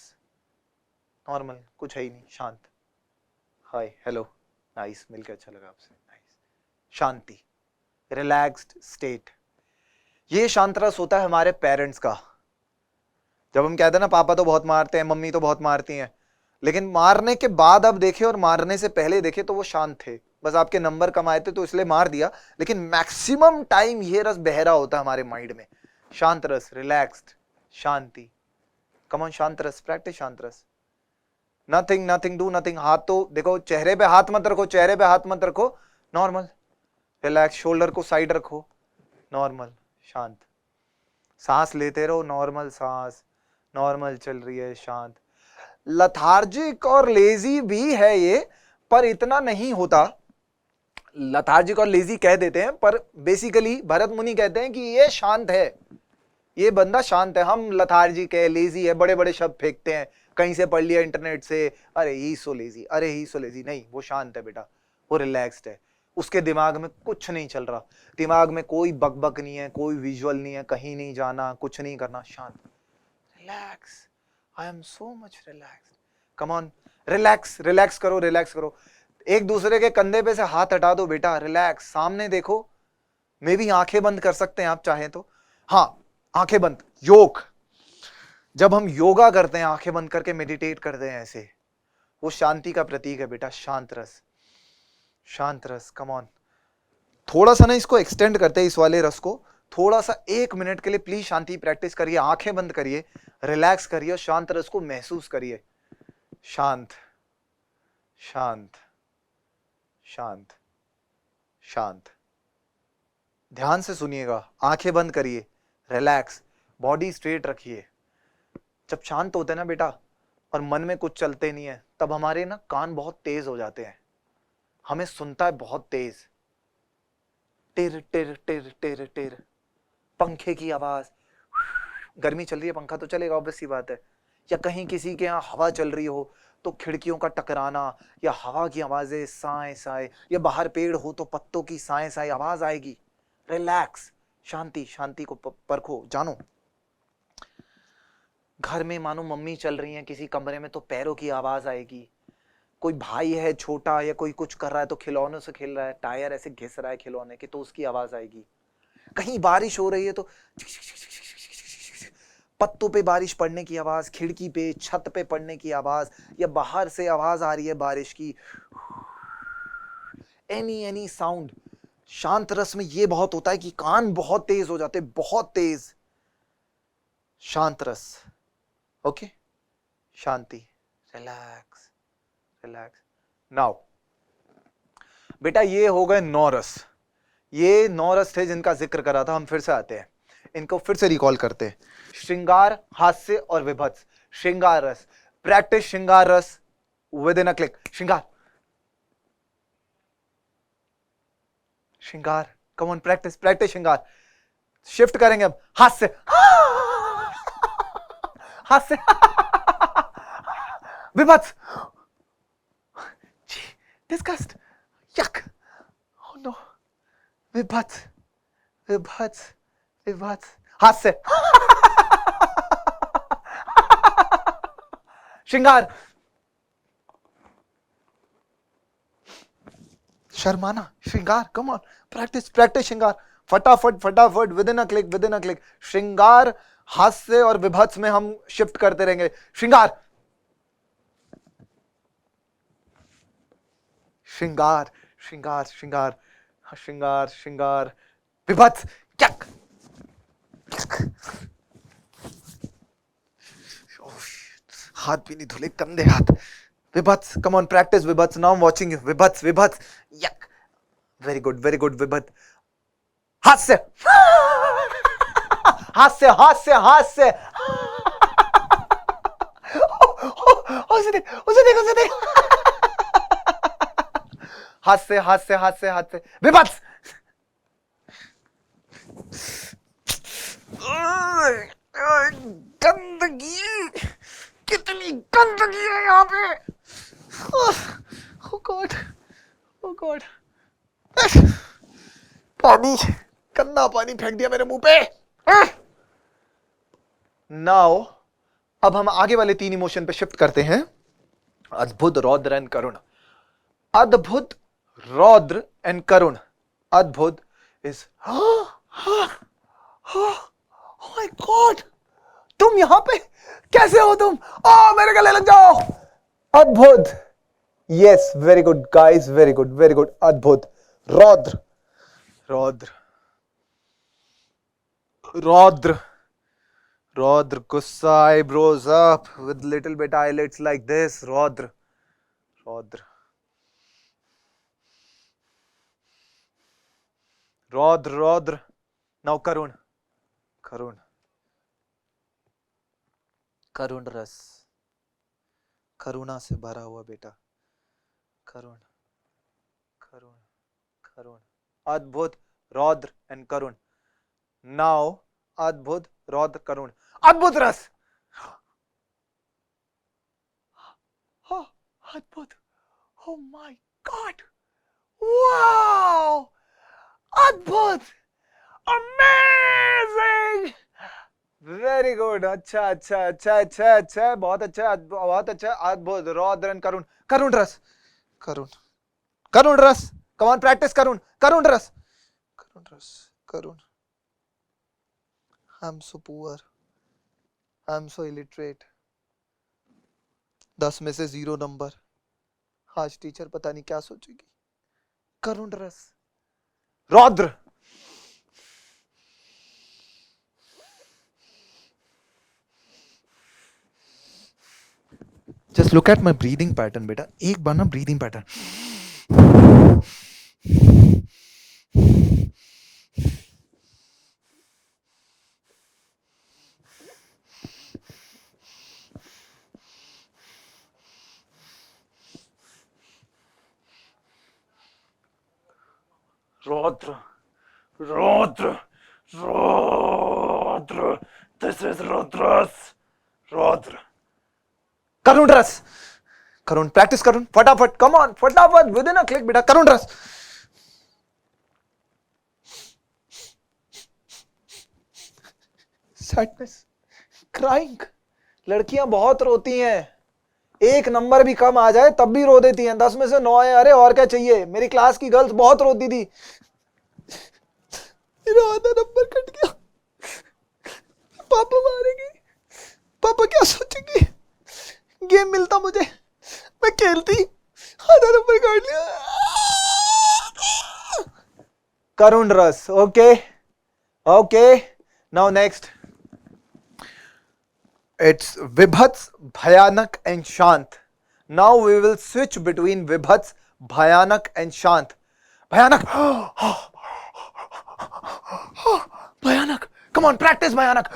नॉर्मल, कुछ है ही नहीं, शांत, हाय हेलो नाइस, मिलकर अच्छा लगा आपसे, नाइस, शांति, रिलैक्स्ड स्टेट। ये शांत रस होता है हमारे पेरेंट्स का। जब हम कहते हैं ना पापा तो बहुत मारते हैं, मम्मी तो बहुत मारती हैं, लेकिन मारने के बाद अब देखे और मारने से पहले देखे तो वो शांत थे, बस आपके नंबर कम आए थे तो इसलिए मार दिया, लेकिन मैक्सिमम टाइम ये रस बहरा होता है हमारे माइंड में। शांत रस, रिलैक्स्ड, शांति। कम ऑन, शांत रस, प्रैक्टिस शांत रस। Nothing, nothing, do nothing. हाथ तो देखो, चेहरे पे हाथ मत रखो, चेहरे पे हाथ मत रखो, नॉर्मल, रिलैक्स, शोल्डर को साइड रखो, नॉर्मल, शांत। सांस लेते रहो, नॉर्मल सांस, नॉर्मल चल रही है, शांत। लथार्जिक और लेजी भी है ये, पर इतना नहीं होता। लथार्जिक और लेजी कह देते हैं, पर बेसिकली भरत मुनि कहते हैं कि ये शांत है, ये बंदा शांत है। हम लथार्जिक है, लेजी है, बड़े बड़े शब्द फेंकते हैं, कहीं से पढ़ लिया इंटरनेट से, अरे ही सो लेजी, अरे ही सो लेजी। नहीं, वो शांत है बेटा, वो रिलैक्स्ड है, उसके दिमाग में कुछ नहीं चल रहा, दिमाग में कोई बकबक नहीं है, कोई विजुअल नहीं है, कहीं नहीं जाना, कुछ नहीं करना, शांत, relax, I am so much relax. Come on, relax, relax करो, रिलैक्स करो। एक दूसरे के कंधे पे से हाथ हटा दो बेटा, रिलैक्स, सामने देखो, मे भी आंखें बंद कर सकते हैं आप चाहें तो, हाँ आंखें बंद। योग, जब हम योगा करते हैं आंखें बंद करके मेडिटेट करते हैं ऐसे, वो शांति का प्रतीक है बेटा, शांत रस, शांत रस। कम ऑन, थोड़ा सा ना इसको एक्सटेंड करते हैं, इस वाले रस को थोड़ा सा, 1 मिनट के लिए प्लीज शांति प्रैक्टिस करिए, आंखें बंद करिए, रिलैक्स करिए, शांत रस को महसूस करिए। शांत, शांत, शांत, शांत। ध्यान से सुनिएगा, आंखें बंद करिए, रिलैक्स, बॉडी स्ट्रेट रखिए। जब शांत होते हैं ना बेटा और मन में कुछ चलते नहीं है, तब हमारे ना कान बहुत तेज हो जाते हैं, हमें सुनता है बहुत तेज, टिर टिर टिर टिर टिर, पंखे की आवाज, गर्मी चल रही है पंखा तो चलेगा, ऑब्वियस सी बात है, या कहीं किसी के यहाँ हवा चल रही हो तो खिड़कियों का टकराना या हवा की आवाजें, साए साए, या बाहर पेड़ हो तो पत्तों की साए साए आवाज आएगी। रिलैक्स, शांति, शांति को परखो, जानो। घर में मानो मम्मी चल रही है किसी कमरे में तो पैरों की आवाज आएगी, कोई भाई है छोटा या कोई कुछ कर रहा है तो खिलौनों से खेल रहा है, टायर ऐसे घिस रहा है खिलौने के तो उसकी आवाज आएगी, कहीं बारिश हो रही है तो पत्तों पे बारिश पड़ने की आवाज, खिड़की पे छत पे पड़ने की आवाज, या बाहर से आवाज आ रही है बारिश की, एनी साउंड। शांत रस में ये बहुत होता है कि कान बहुत तेज हो जाते, बहुत तेज। शांत रस, ओके, शांति, रिलैक्स, रिलैक्स। नाउ बेटा ये हो गए 9 रस, ये 9 रस थे जिनका जिक्र करा था। हम फिर से आते हैं, इनको फिर से रिकॉल करते हैं। श्रृंगार, हास्य और विभत्स। श्रृंगार रस, प्रैक्टिस श्रृंगार रस विद इन अ क्लिक। श्रृंगार, श्रृंगार, कम ऑन, प्रैक्टिस, प्रैक्टिस श्रृंगार। शिफ्ट करेंगे अब, हास्य, हास्य, विभत्स, डिस्गस्ट, यक, ओह नो, विभत्स, विभत्स, विभत्स, हास्य, श्रृंगार, शर्माना, श्रृंगार, कम ऑन, प्रैक्टिस, प्रैक्टिस श्रृंगार, फटाफट फटाफट, with in a click, with in a click. श्रृंगार, हास्य और विभत्स में हम शिफ्ट करते रहेंगे। श्रृंगार, श्रृंगार श्रृंगार श्रृंगार श्रृंगार श्रृंगार विभत्स क्यक हाथ भी नहीं धुले कंधे हाथ विभत्स कम ऑन प्रैक्टिस विभत्स now I am watching you विभत्स विभत्स यक वेरी गुड विभत्स हास्य हास्य हास्य हास्य उसे देख हास्य हास्य हास्य हास्य विभत्स गंदगी कितनी गंदगी है यहाँ पे oh God पानी गंदा पानी फेंक दिया मेरे मुंह पे नाउ अब हम आगे वाले 3 इमोशन पे शिफ्ट करते हैं अद्भुत रौद्र एंड करुण अद्भुत रौद्र एंड करुण अद्भुत इज माय गॉड तुम यहां पे कैसे हो तुम मेरे गले लग जाओ अद्भुत yes very good guys very good अद्भुत रौद्र रौद्र रौद्र रौद्र गुस्सा eyebrows up with little bit eyelids like this रौद्र रौद्र रौद्र रौद्र now करुण करुण करुण रस करुणा से भरा हुआ बेटा करुण करुण करुण अद्भुत रौद्र एंड करुण नाउ अद्भुत रौद्र करुण अद्भुत रस अद्भुत ओ माय गॉड वाओ अद्भुत अमेजिंग वेरी गुड अच्छा अच्छा अच्छा अच्छा अच्छा बहुत अच्छा अद्भुत रौद्र एंड करुण करुण रस करुण करुण रस कम ऑन प्रैक्टिस करुण करुण रस करुण I'm so poor. I'm so illiterate. 10 में से 0 नंबर आज टीचर पता नहीं क्या सोचेगी करुण रस रौद्र Just look at my breathing pattern बेटा एक बार ना breathing pattern रौद्र रौद्र रौद्र दिस इज रुद्रस रौद्र करुण रस करुण प्रैक्टिस करुण फटाफट कम ऑन फटाफट विद इन अ क्लिक बेटा करुण रस सैडनेस क्राइंग लड़कियां बहुत रोती हैं 1 नंबर भी कम आ जाए तब भी रो देती हैं 10 में से 9 है अरे और क्या चाहिए मेरी क्लास की गर्ल्स बहुत रोती थी मेरा आधा नंबर कट गया पापा मारेंगे पापा क्या सोचेंगे गेम मिलता मुझे मैं खेलती आधा नंबर काट लिया करुण रस okay okay now next It's Vibhats, Bhayanak and Shant. Now we will switch between Vibhats, Bhayanak and Shant. Bhayanak. Bhayanak. Come on, practice Bhayanak.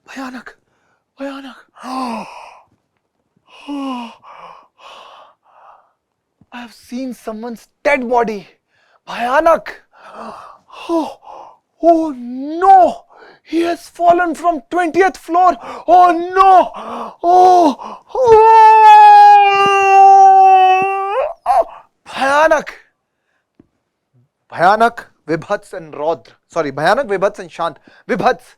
Bhayanak. Bhayanak. I have seen someone's dead body. Bhayanak. Oh no. He has fallen from 20th floor. Oh no. Bhayanak. Bhayanak, Vibhats and Raudra. Sorry, Bhayanak, Vibhats and Shant. Vibhats.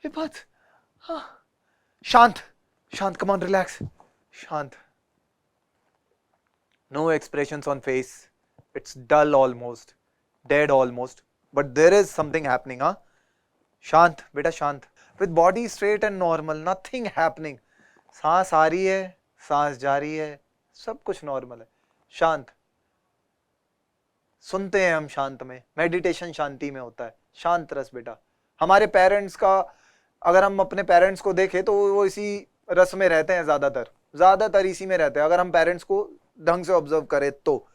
Vibhats. Shant, Shant, come on, relax. Shant. No expressions on face. It's dull almost, dead almost, but there is something happening, huh? शांत बेटा शांत. With body straight and normal, nothing happening. सांस आ रही है, सांस जा रही है, सब कुछ नॉर्मल है. शांत. सुनते हैं हम शांत में. मेडिटेशन शांति में होता है. शांत रस बेटा. हमारे पेरेंट्स का, अगर हम अपने पेरेंट्स को देखें तो वो इसी रस में रहते हैं, ज्यादातर इसी में रहते हैं. अगर हम पेरेंट्स को ढंग से ऑब्जर्व करें तो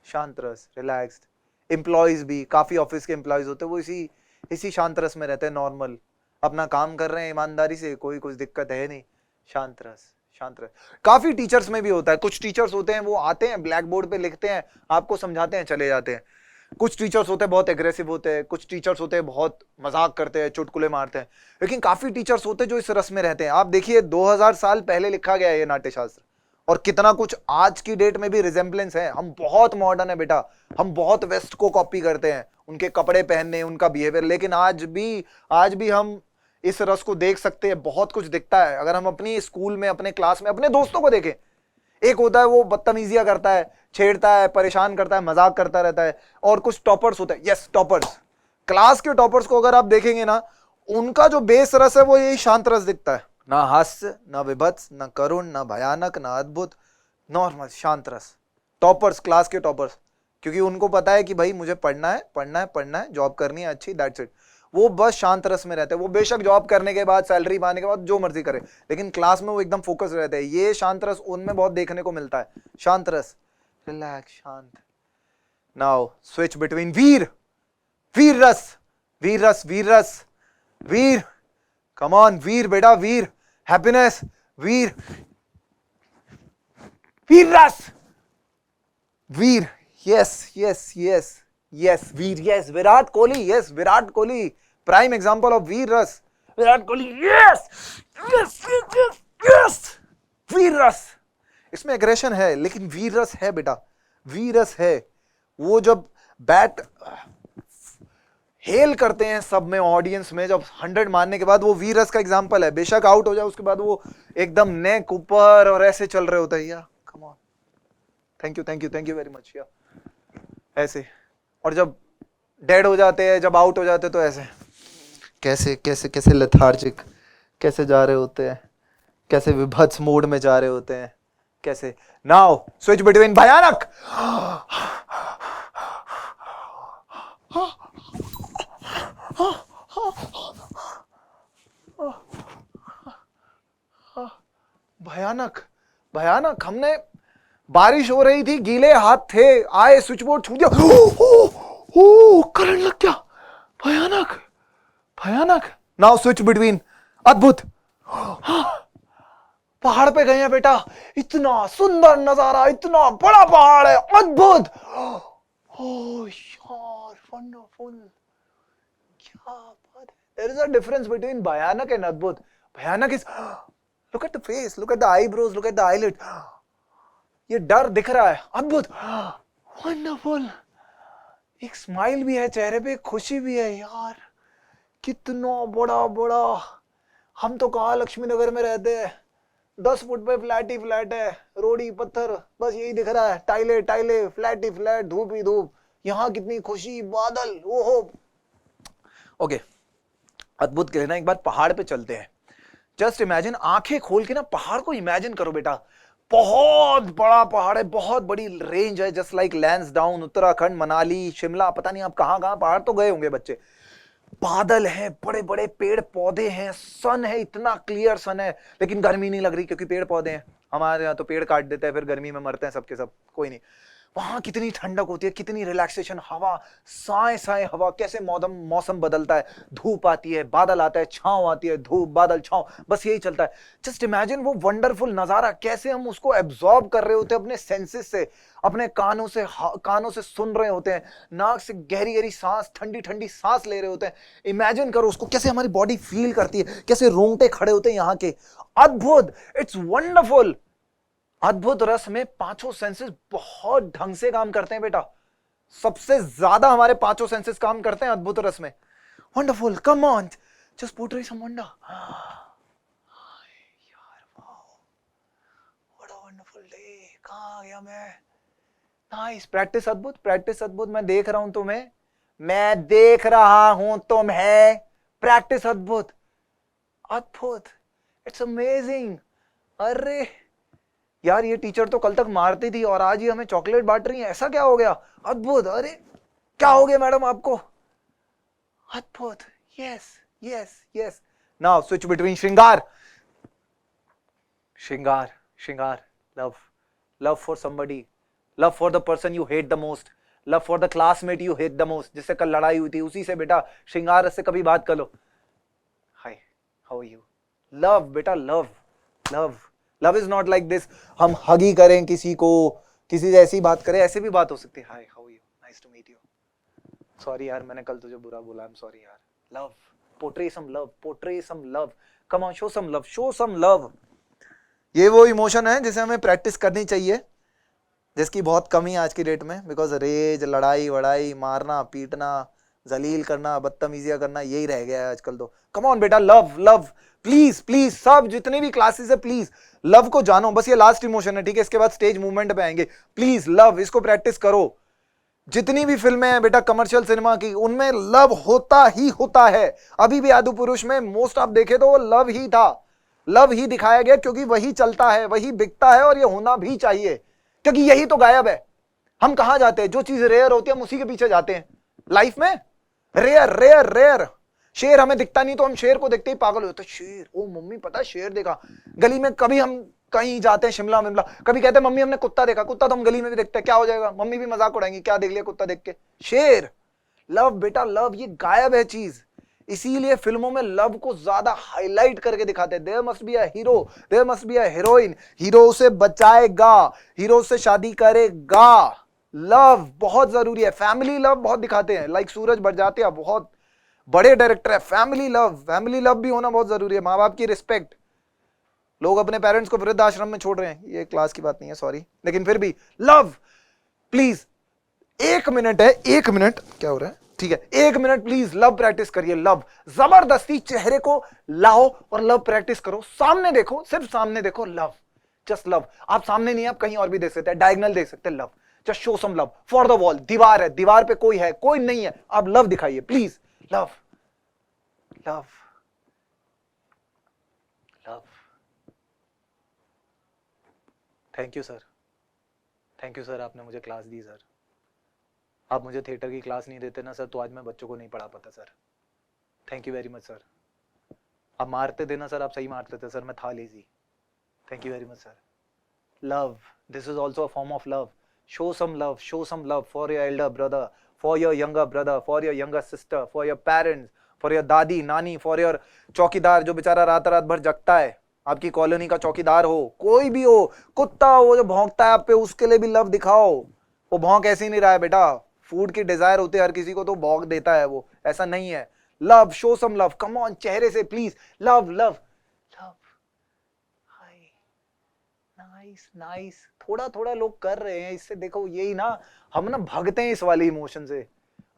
शांत रस, रिलैक्स्ड. एम्प्लॉयज भी, काफी ऑफिस के एम्प्लॉयज होते हैं, वो इसी शांत रस में रहते हैं. नॉर्मल अपना काम कर रहे हैं ईमानदारी से, कोई कुछ दिक्कत है नहीं. शांत रस, शांत रस. काफी टीचर्स में भी होता है. कुछ टीचर्स होते हैं वो आते हैं, ब्लैक बोर्ड पे लिखते हैं, आपको समझाते हैं, चले जाते हैं. कुछ टीचर्स होते हैं बहुत एग्रेसिव होते हैं, कुछ टीचर्स होते हैं बहुत मजाक करते हैं, चुटकुले मारते हैं. लेकिन काफी टीचर्स होते हैं जो इस रस में रहते हैं. आप देखिए 2000 साल पहले लिखा गया है ये नाट्यशास्त्र, और कितना कुछ आज की डेट में भी रिजेम्बलेंस है. हम बहुत मॉडर्न है बेटा, हम बहुत वेस्ट को कॉपी करते हैं, उनके कपड़े पहनने, उनका बिहेवियर, लेकिन आज भी हम इस रस को देख सकते हैं. बहुत कुछ दिखता है. अगर हम अपनी स्कूल में, अपने क्लास में, अपने दोस्तों को देखें, एक होता है वो बदतमीजियां करता है, छेड़ता है, परेशान करता है, मजाक करता रहता है. और कुछ टॉपर्स होते हैं. Yes, toppers. क्लास के टॉपर्स को अगर आप देखेंगे ना, उनका जो बेस रस है वो यही शांत रस दिखता है. ना हास्य, ना विभत्स, ना करुण, ना भयानक, ना अद्भुत, नॉर्मल शांत रस. टॉपर्स, क्लास के टॉपर्स, क्योंकि उनको पता है कि भाई मुझे पढ़ना है, जॉब करनी है अच्छी, दैट्स इट. वो बस शांत रस में रहते हैं. वो बेशक जॉब करने के बाद, सैलरी पाने के बाद जो मर्जी करे, लेकिन क्लास में वो एकदम फोकस रहते हैं. ये शांत रस उनमें बहुत देखने को मिलता है. शांत रस, रिलैक्स, शांत. नाउ स्विच बिटवीन वीर रस, वीर. कम ऑन वीर बेटा, वीर. हैप्पीनेस, वीर रस, वीर. यस, वीर. Yes, Virat Kohli. Prime example of वीर रस. विराट कोहली. यस. वीर रस. इसमें एग्रेशन है, लेकिन वीर रस है बेटा, वीर रस है. वो जब बैट हेल करते हैं सब में, ऑडियंस में, जब 100 मारने के बाद, वो वीर रस का एग्जांपल है. बेशक आउट हो जाए, उसके बाद वो एकदम नेक ऊपर और ऐसे चल रहे होते हैं. या come on, thank you very much. या ऐसे. और जब डेड हो जाते हैं, जब आउट हो जाते हैं, तो ऐसे कैसे लेथार्जिक कैसे जा रहे होते हैं, कैसे विभत्स मोड में जा रहे होते हैं, कैसे. नाउ स्विच बिटवीन भयानक. भयानक. हमने, बारिश हो रही थी, गीले हाथ थे, आए, स्विच बोर्ड छू दिया, करंट लग गया. भयानक. नाउ स्विच बिटवीन अद्भुत. पहाड़ पे गए हैं बेटा, इतना सुंदर नजारा, इतना बड़ा पहाड़ है, अद्भुत. यार, वंडरफुल. क्या बात है. There is a difference between भयानक and अद्भुत. भयानक is, look at the face, look at the eyebrows, look at the eyelid. ये डर दिख रहा है. अद्भुत, वंडरफुल. एक स्माइल भी है चेहरे पे, खुशी भी है. यार कितना बड़ा. हम तो कहाँ लक्ष्मी नगर में रहते हैं, 10 फुट पे फ्लैट ही फ्लैट है, रोडी पत्थर, बस यही दिख रहा है, टाइले, फ्लैट ही फ्लैट, धूप ही धूप. यहाँ कितनी खुशी, बादल, ओहो. ओके, अद्भुत के लिए ना एक बार पहाड़ पे चलते हैं. जस्ट इमेजिन, आंखें खोल के ना पहाड़ को इमेजिन करो बेटा. बहुत बड़ा पहाड़ है, बहुत बड़ी रेंज है, जस्ट लाइक लैंसडाउन, उत्तराखंड, मनाली, शिमला, पता नहीं आप कहां पहाड़ तो गए होंगे बच्चे. बादल हैं, बड़े बड़े पेड़ पौधे हैं, सन है, इतना क्लियर सन है, लेकिन गर्मी नहीं लग रही क्योंकि पेड़ पौधे हैं. हमारे यहाँ तो पेड़ काट देते हैं, फिर गर्मी में मरते हैं सबके सब. कोई नहीं. वहां कितनी ठंडक होती है, कितनी रिलैक्सेशन. हवा, साए हवा, कैसे मौसम बदलता है. धूप आती है, बादल आता है, छांव आती है, धूप, बादल, छांव, बस यही चलता है. जस्ट इमेजिन वो वंडरफुल नजारा, कैसे हम उसको एब्जॉर्ब कर रहे होते हैं अपने सेंसेस से, अपने कानों से सुन रहे होते हैं, नाक से गहरी सांस, ठंडी सांस ले रहे होते हैं. इमेजिन करो उसको, कैसे हमारी बॉडी फील करती है, कैसे रोंगटे खड़े होते हैं यहाँ के. अद्भुत, इट्स वंडरफुल. अद्भुत रस में पांचों सेंसेस बहुत ढंग से काम करते हैं बेटा. सबसे ज्यादा हमारे पांचों सेंसेस काम करते हैं अद्भुत रस में. Wonderful, come on, just portray some wonder. यार wow, what a wonderful day. कहां आ गया मैं. नाइस, प्रैक्टिस अद्भुत, प्रैक्टिस अद्भुत। मैं देख रहा हूं तुम्हें, मैं देख रहा हूं तुम्हें, प्रैक्टिस अद्भुत, अद्भुत, इट्स अमेजिंग। अरे यार ये टीचर तो कल तक मारती थी और आज ही हमें चॉकलेट बांट रही है, ऐसा क्या हो गया? अद्भुत। अरे क्या हो गया मैडम आपको? अद्भुत। Yes yes yes. Now switch between श्रृंगार, श्रृंगार, श्रृंगार, love, love for somebody, love for the person you hate the most, love for the classmate you hate the most, जिससे कल लड़ाई हुई थी, उसी से बेटा श्रृंगार से कभी बात कर लो। हाय, हाउ आर यू? लव बेटा, love, love, love is not like this हम हगी करें किसी को, किसी से ऐसी बात करें, ऐसे भी बात हो सकती है। Hi, how are you, nice to meet you, sorry यार मैंने कल तुझे बुरा बोला, आई एम सॉरी यार। Love, portray some love, portray some love, come on, show some love, show some love. ये वो इमोशन है जिसे हमें प्रैक्टिस करनी चाहिए, जिसकी बहुत कमी है आज की डेट में, बिकॉज रेज, लड़ाई वड़ाई, मारना पीटना, जलील करना, बदतमीजियां करना, यही रह गया है आजकल तो। कम ऑन बेटा, लव, लव, प्लीज प्लीज, सब जितने भी क्लासेस है प्लीज लव को जानो, बस ये लास्ट इमोशन है, ठीक है? इसके बाद स्टेज मूवमेंट पे आएंगे। प्लीज लव, इसको प्रैक्टिस करो। जितनी भी फिल्में हैं बेटा कमर्शियल सिनेमा की, उनमें लव होता ही होता है। अभी भी आदि पुरुष में मोस्ट आप देखे तो वो लव ही था, लव ही दिखाया गया, क्योंकि वही चलता है, वही बिकता है, और ये होना भी चाहिए, क्योंकि यही तो गायब है। हम कहां जाते हैं? जो चीज रेयर होती है हम उसी के पीछे जाते हैं लाइफ में। रेयर रेयर रेयर, शेर हमें दिखता नहीं तो हम शेर को देखते ही पागल होते। शेर, ओ मम्मी पता शेर देखा गली में। कभी हम कहीं जाते हैं शिमला मिमला, कभी कहते हैं मम्मी हमने कुत्ता देखा, कुत्ता तो हम गली में भी देखते हैं, क्या हो जाएगा? मम्मी भी मजाक उड़ाएंगी, क्या देख लिया कुत्ता देख के? शेर। लव बेटा, लव ये गायब है चीज, इसीलिए फिल्मों में लव को ज्यादा हाईलाइट करके दिखाते हैं। There must be a hero, there must be a heroine, hero उसे बचाएगा, हीरो से शादी करेगा। लव बहुत जरूरी है। फैमिली लव बहुत दिखाते हैं, लाइक सूरज बड़जात्या बहुत बड़े डायरेक्टर है। फैमिली लव, फैमिली लव भी होना बहुत जरूरी है। माँ बाप की रिस्पेक्ट, लोग अपने पेरेंट्स को वृद्ध आश्रम में छोड़ रहे हैं, ये क्लास की बात नहीं है, सॉरी, लेकिन फिर भी लव। प्लीज 1 मिनट है, 1 मिनट, क्या हो रहा है? ठीक है, 1 मिनट प्लीज लव प्रैक्टिस करिए। लव जबरदस्ती चेहरे को लाओ और लव प्रैक्टिस करो। सामने देखो, सिर्फ सामने देखो, लव, जस्ट लव। आप सामने नहीं, आप कहीं और भी देख सकते हैं, डायगोनल देख सकते हैं, love, just show some love for the wall. दीवार है, दीवार पे कोई है, कोई नहीं है, आप लव दिखाइए please. Love, love, love. Thank you sir, thank you sir, आपने मुझे क्लास दी सर। आप मुझे थिएटर की क्लास नहीं देते ना सर, तो आज मैं बच्चों को नहीं पढ़ा पाता sir. Thank you very much sir. आप मारते थे ना सर, आप सही मारते थे सर, मैं था lazy. Thank you very much sir. Love, this is also a form of love. Show some love, show some love for your elder brother, for your younger brother, for your younger sister, for your parents, for your दादी नानी, for your चौकीदार जो बेचारा रात रात भर जगता है, आपकी कॉलोनी का चौकीदार हो, कोई भी हो, कुत्ता हो जो भौंकता है आप पे, उसके लिए भी लव दिखाओ। वो भौंक ऐसे ही नहीं रहा है बेटा, फूड की डिजायर होती है हर किसी को, तो भौंक देता है वो, ऐसा नहीं है। Love, show some love, come on, चेहरे से please, love, love, love. Hi, nice nice. थोड़ा थोड़ा लोग कर रहे हैं, इससे देखो यही ना, हम ना भागते हैं इस वाले इमोशन से।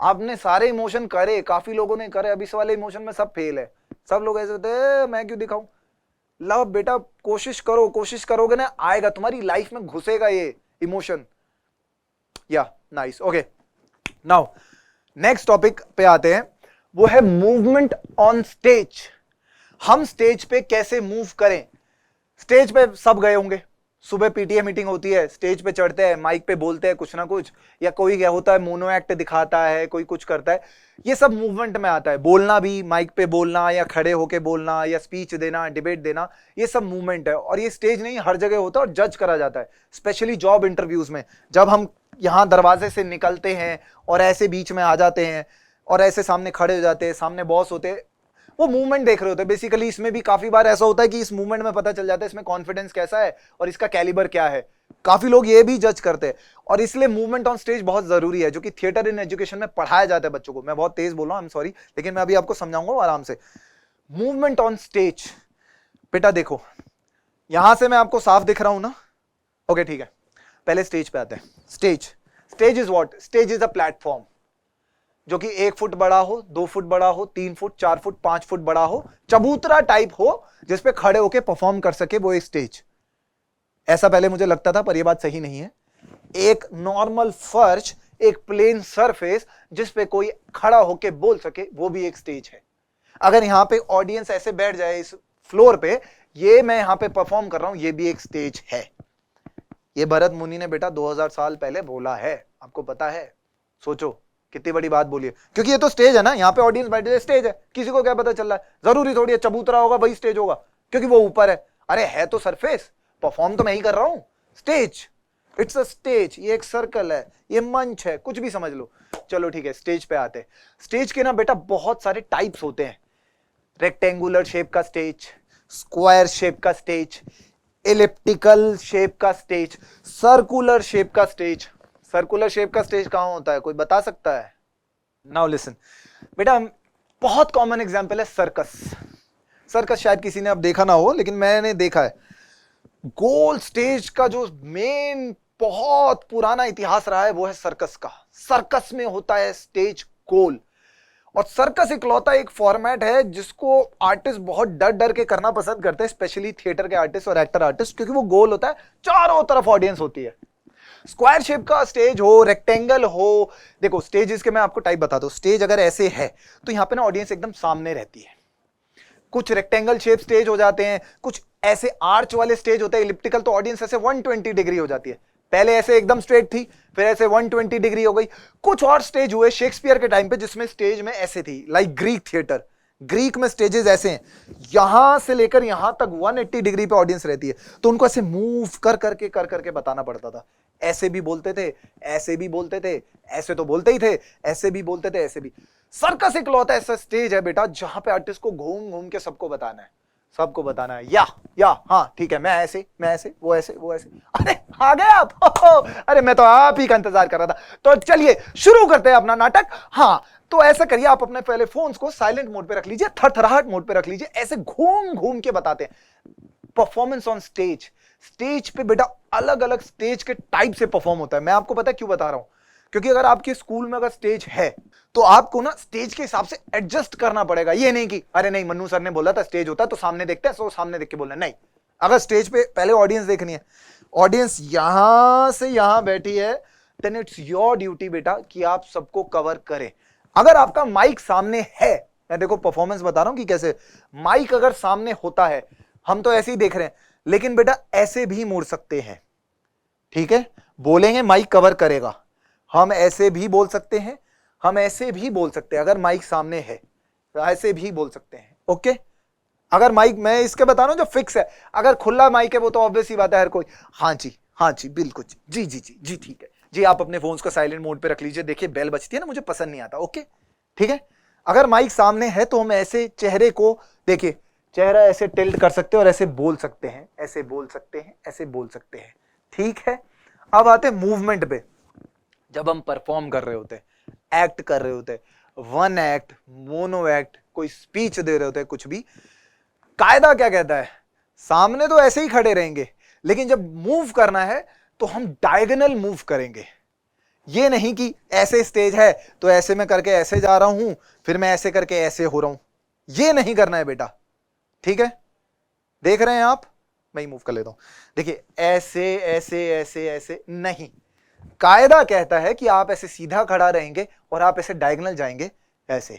आपने सारे इमोशन करे, काफी लोगों ने करे, अब इस वाले इमोशन में सब फेल है। सब लोग ऐसे होते हैं, मैं क्यों दिखाऊं? लव बेटा, कोशिश करो, कोशिश करोगे ना, आएगा तुम्हारी लाइफ में, घुसेगा ये इमोशन। या nice, okay. Now next topic पे आते हैं, वो है मूवमेंट ऑन स्टेज। हम स्टेज पे कैसे मूव करें? स्टेज पे सब गए होंगे, सुबह पीटीए मीटिंग होती है, स्टेज पे चढ़ते हैं, माइक पे बोलते हैं कुछ ना कुछ, या कोई क्या होता है मोनो एक्ट दिखाता है, कोई कुछ करता है, ये सब मूवमेंट में आता है। बोलना भी, माइक पे बोलना या खड़े होके बोलना या स्पीच देना, डिबेट देना, ये सब मूवमेंट है। और ये स्टेज नहीं, हर जगह होता है और जज करा जाता है, स्पेशली जॉब इंटरव्यूज में। जब हम यहाँ दरवाजे से निकलते हैं और ऐसे बीच में आ जाते हैं और ऐसे सामने खड़े हो जाते हैं, सामने बॉस होते हैं, वो मूवमेंट देख रहे होते हैं बेसिकली। इसमें भी काफी बार ऐसा होता है कि इस मूवमेंट में पता चल जाता है इसमें कॉन्फिडेंस कैसा है और इसका कैलिबर क्या है। काफी लोग ये भी जज करते हैं, और इसलिए मूवमेंट ऑन स्टेज बहुत जरूरी है, जो कि थिएटर इन एजुकेशन में पढ़ाया जाता है बच्चों को। मैं बहुत तेज बोल रहा हूं, आई एम सॉरी, लेकिन मैं अभी आपको समझाऊंगा आराम से। मूवमेंट ऑन स्टेज बेटा देखो, यहां से मैं आपको साफ दिख रहा हूं ना? ओके ठीक है, पहले स्टेज पे आते हैं। Stage, stage is what? Stage is a platform जो कि 1 फुट बड़ा हो, 2 फुट बड़ा हो, 3 फुट, 4 फुट, 5 फुट बड़ा हो, चबूतरा टाइप हो, जिसपे खड़े होके परफॉर्म कर सके, वो एक स्टेज। ऐसा पहले मुझे लगता था, पर यह बात सही नहीं है। एक नॉर्मल फर्श, एक प्लेन सरफेस जिस पे कोई खड़ा होके बोल सके, वो भी एक स्टेज है। अगर यहां पे ऑडियंस ऐसे बैठ जाए इस फ्लोर पे, ये मैं यहां पे परफॉर्म कर रहा हूं, ये भी एक स्टेज है। ये भरत मुनि ने बेटा 2000 साल पहले बोला है, आपको पता है? सोचो कितनी बड़ी बात बोली है, क्योंकि ये तो स्टेज है ना, यहाँ पे ऑडियंस बैठे, स्टेज है, किसी को क्या पता चल रहा है? जरूरी थोड़ी है चबूतरा होगा वही स्टेज होगा, क्योंकि वो ऊपर है। अरे है तो सरफेस, परफॉर्म तो मैं ही कर रहा हूं, स्टेज, इट्स अ स्टेज। ये एक सर्कल है, ये मंच है, कुछ भी समझ लो। चलो ठीक है, स्टेज पे आते हैं। स्टेज के ना बेटा बहुत सारे टाइप्स होते हैं। रेक्टेंगुलर शेप का स्टेज, स्क्वायर शेप का स्टेज, एलिप्टिकल शेप का स्टेज, सर्कुलर शेप का स्टेज। सर्कुलर शेप का स्टेज कहां होता है, कोई बता सकता है? नाउ लिसन बेटा, बहुत कॉमन एग्जांपल है सर्कस। सर्कस शायद किसी ने अब देखा ना हो, लेकिन मैंने देखा है। गोल स्टेज का जो मेन बहुत पुराना इतिहास रहा है वो है सर्कस का। सर्कस में होता है स्टेज गोल, और सर्कस इकलौता एक फॉर्मेट है जिसको आर्टिस्ट बहुत डर डर के करना पसंद करते हैं, स्पेशली थिएटर के आर्टिस्ट और एक्टर आर्टिस्ट, क्योंकि वो गोल होता है, चारों तरफ ऑडियंस होती है। स्क्वायर शेप का स्टेज हो, रेक्टेंगल हो, देखो स्टेज के मैं आपको टाइप बता दूं। स्टेज अगर ऐसे है तो यहां पे ना ऑडियंस एकदम सामने रहती है। कुछ रेक्टेंगल शेप स्टेज हो जाते हैं, कुछ ऐसे आर्च वाले स्टेज होते हैं, इलिप्टिकल, तो ऑडियंस ऐसे 120 डिग्री हो जाती है। पहले ऐसे एकदम स्ट्रेट थी, फिर ऐसे 120 डिग्री हो गई। कुछ और स्टेज हुए शेक्सपियर के टाइम पे जिसमें स्टेज में ऐसे थी, लाइक ग्रीक थिएटर। ग्रीक में स्टेजेस ऐसे हैं, यहां से लेकर यहां तक 180 डिग्री पे ऑडियंस रहती है, तो उनको ऐसे मूव कर करके बताना पड़ता था। ऐसे भी बोलते थे, ऐसे भी बोलते थे, ऐसे तो बोलते ही थे, ऐसे भी बोलते थे, ऐसे भी। सर्कस इकलौता ऐसा स्टेज है बेटा जहां पे आर्टिस्ट को घूम घूम के सबको बताना है, सबको बताना है, या हाँ ठीक है, मैं ऐसे, वो ऐसे, वो ऐसे। अरे आ गए आप? अरे मैं तो आप ही का इंतजार कर रहा था। तो चलिए शुरू करते हैं अपना नाटक। हाँ, तो ऐसा करिए, आप अपने पहले फोन्स को साइलेंट मोड पे रख लीजिए, थरथराहट मोड पे रख लीजिए, ऐसे घूम घूम के बताते हैं। Performance on stage. स्टेज पे बेटा अलग अलग स्टेज के टाइप से परफॉर्म होता है। मैं आपको पता है क्यों बता रहा हूं? क्योंकि अगर आपके स्कूल में अगर स्टेज है तो आपको ना स्टेज के हिसाब से एडजस्ट करना पड़ेगा। ये नहीं कि अरे नहीं, मन्नू सर ने बोला था स्टेज होता है तो सामने देखते हैं, सो सामने देख के बोलना, नहीं। अगर स्टेज पे पहले ऑडियंस देखनी है, ऑडियंस यहां से यहां बैठी है, देन इट्स योर ड्यूटी बेटा कि आप सबको कवर करें। अगर आपका माइक सामने है, मैं देखो परफॉर्मेंस बता रहा हूं कि कैसे, माइक अगर सामने होता है, हम तो ऐसे ही देख रहे हैं, लेकिन बेटा ऐसे भी मुड़ सकते हैं, ठीक है? बोलेंगे माइक कवर करेगा, हम ऐसे भी बोल सकते हैं, हम ऐसे भी बोल सकते हैं, अगर माइक सामने है तो ऐसे भी बोल सकते हैं, ओके? अगर माइक, मैं इसके बता रहा हूं जो फिक्स है, अगर खुला माइक है वो तो ऑब्वियस ही बात है, हर कोई हाँ जी बिल्कुल जी ठीक है जी। आप अपने फोन्स को साइलेंट मोड पे रख लीजिए, देखिए बेल बजती है ना, मुझे पसंद नहीं आता, ओके ठीक है? अगर माइक सामने है तो हम ऐसे चेहरे को, देखिए चेहरा ऐसे टिल्ट कर सकते हैं और ऐसे बोल सकते हैं, ऐसे बोल सकते हैं, ऐसे बोल सकते हैं, ठीक है? अब आते हैं मूवमेंट पे। जब हम परफॉर्म कर रहे होते हैं, एक्ट कर रहे होते हैं, वन एक्ट, मोनो एक्ट, कोई स्पीच दे रहे होते हैं, कुछ भी, कायदा क्या कहता है? सामने तो ऐसे ही खड़े रहेंगे, लेकिन जब मूव करना है तो हम डायगोनल मूव करेंगे। ये नहीं कि ऐसे स्टेज है तो ऐसे में करके ऐसे जा रहा हूं, फिर मैं ऐसे करके ऐसे हो रहा हूं, ये नहीं करना है बेटा, ठीक है? देख रहे हैं आप? मैं ही मूव कर लेता हूं, देखिए ऐसे ऐसे ऐसे ऐसे नहीं। कायदा कहता है कि आप ऐसे सीधा खड़ा रहेंगे और आप ऐसे डायगोनल जाएंगे, ऐसे,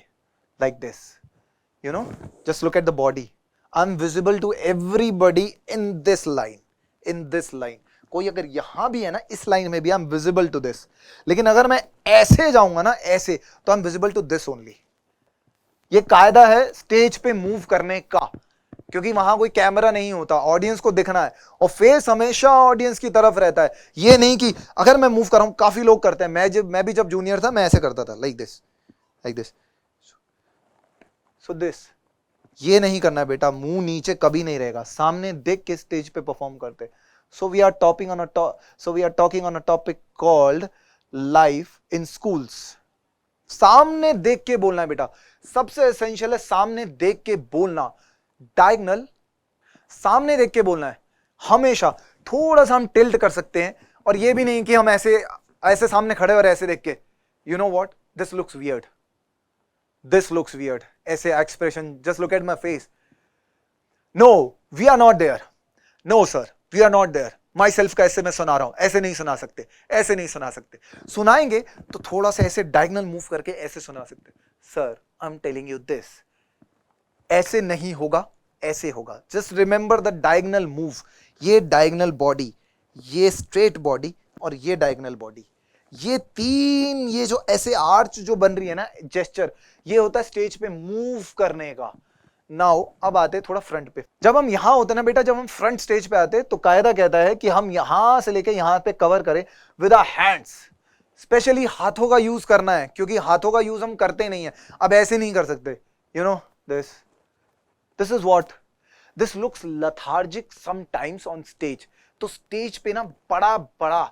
like this, you know, just look at the body, I am visible to everybody in this line, in this line. कोई अगर यहां भी है ना, इस लाइन में भी I am visible to this, लेकिन अगर मैं ऐसे जाऊंगा ना, ऐसे, तो I am visible to this only. ये कायदा है स्टेज पे मूव करने का, क्योंकि वहां कोई कैमरा नहीं होता, ऑडियंस को दिखना है, और फेस हमेशा ऑडियंस की तरफ रहता है। ये नहीं कि अगर मैं मूव कर रहा हूं, काफी लोग करते हैं, मैं भी जब जूनियर था मैं ऐसे करता था, like this, like this, so this. ये नहीं करना है बेटा, मुंह नीचे कभी नहीं रहेगा, सामने देख के स्टेज पे परफॉर्म करते। So we are talking on a topic called life in schools. सामने देख के बोलना है बेटा, सबसे एसेंशियल है सामने देख के बोलना। डायगोनल, सामने देख के बोलना है हमेशा। थोड़ा सा हम टिल्ट कर सकते हैं, और ये भी नहीं कि हम ऐसे ऐसे सामने खड़े और ऐसे देख के, you know what, this looks weird, this looks weird, ऐसे expression, just look at my face, no we are not there, no sir we are not there, myself का ऐसे मैं सुना रहा हूं, ऐसे नहीं सुना सकते, ऐसे नहीं सुना सकते। सुनाएंगे तो थोड़ा सा ऐसे डायगोनल मूव करके ऐसे सुना सकते। Sir I am telling you this, ऐसे नहीं होगा, ऐसे होगा। Just remember the diagonal move. ये डायगोनल बॉडी, ये स्ट्रेट बॉडी और ये डायगोनल बॉडी, ये तीन, ये जो ऐसे आर्च जो बन रही है ना, जेस्चर, ये होता है स्टेज पे मूव करने का। नाउ अब आते थोड़ा फ्रंट पे। जब हम यहां होते ना बेटा, जब हम फ्रंट स्टेज पे आते तो कायदा कहता है कि हम यहां से लेके यहां पे कवर करें विद आवर हैंड्स। स्पेशली हाथों का यूज करना है, क्योंकि हाथों का यूज हम करते नहीं है। अब ऐसे नहीं कर सकते, you know this is what this looks lethargic sometimes on stage. तो स्टेज पे ना बड़ा बड़ा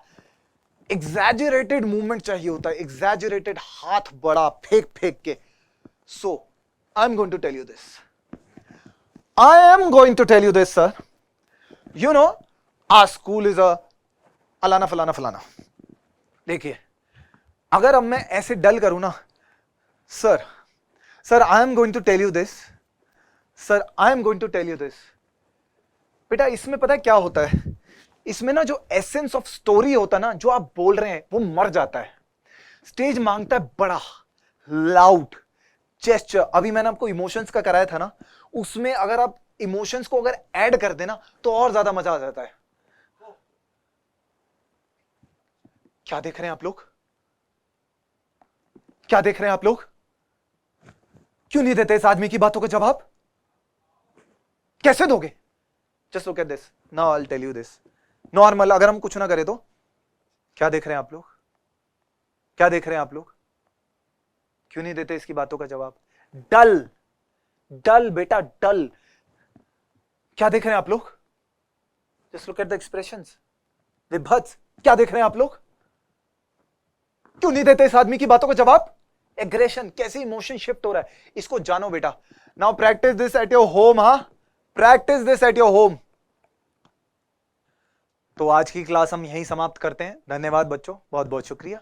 एग्जैजरेटेड मूवमेंट चाहिए होता है, एग्जैजरेटेड, हाथ बड़ा फेंक फेंक के। So I am going to tell you this, I am going to tell you this sir, you know our school is a फलाना फलाना फलाना। देखिए अगर अब मैं ऐसे डल करूं ना, sir sir I am going to tell you this, sir I am going to tell you this. बेटा इसमें पता है क्या होता है, इसमें ना जो एसेंस ऑफ स्टोरी होता है ना, जो आप बोल रहे हैं वो मर जाता है। स्टेज मांगता है बड़ा लाउड जेस्चर। अभी मैंने आपको इमोशंस का कराया था ना, उसमें अगर आप इमोशंस को अगर ऐड कर देना तो और ज्यादा मजा आ जाता है। क्या देख रहे हैं आप लोग, क्या देख रहे हैं आप लोग? क्यों नहीं देते इस आदमी की बातों का जवाब? कैसे दोगे? Just look at this, now I will tell you this. Normal अगर हम कुछ ना करें तो क्या देख रहे हैं आप लोग, क्या देख रहे हैं आप लोग? क्यों नहीं देते इसकी बातों का जवाब? डल, डल बेटा डल। क्या देख रहे हैं आप लोग? Just look at the expressions, विभत्स। क्या देख रहे हैं आप लोग? क्यों नहीं देते इस आदमी की बातों का जवाब? एग्रेशन, कैसे इमोशन शिफ्ट हो रहा है, इसको जानो बेटा। Now practice this at your home. हाँ, practice this at your home. तो आज की क्लास हम यहीं समाप्त करते हैं। धन्यवाद बच्चों, बहुत बहुत शुक्रिया।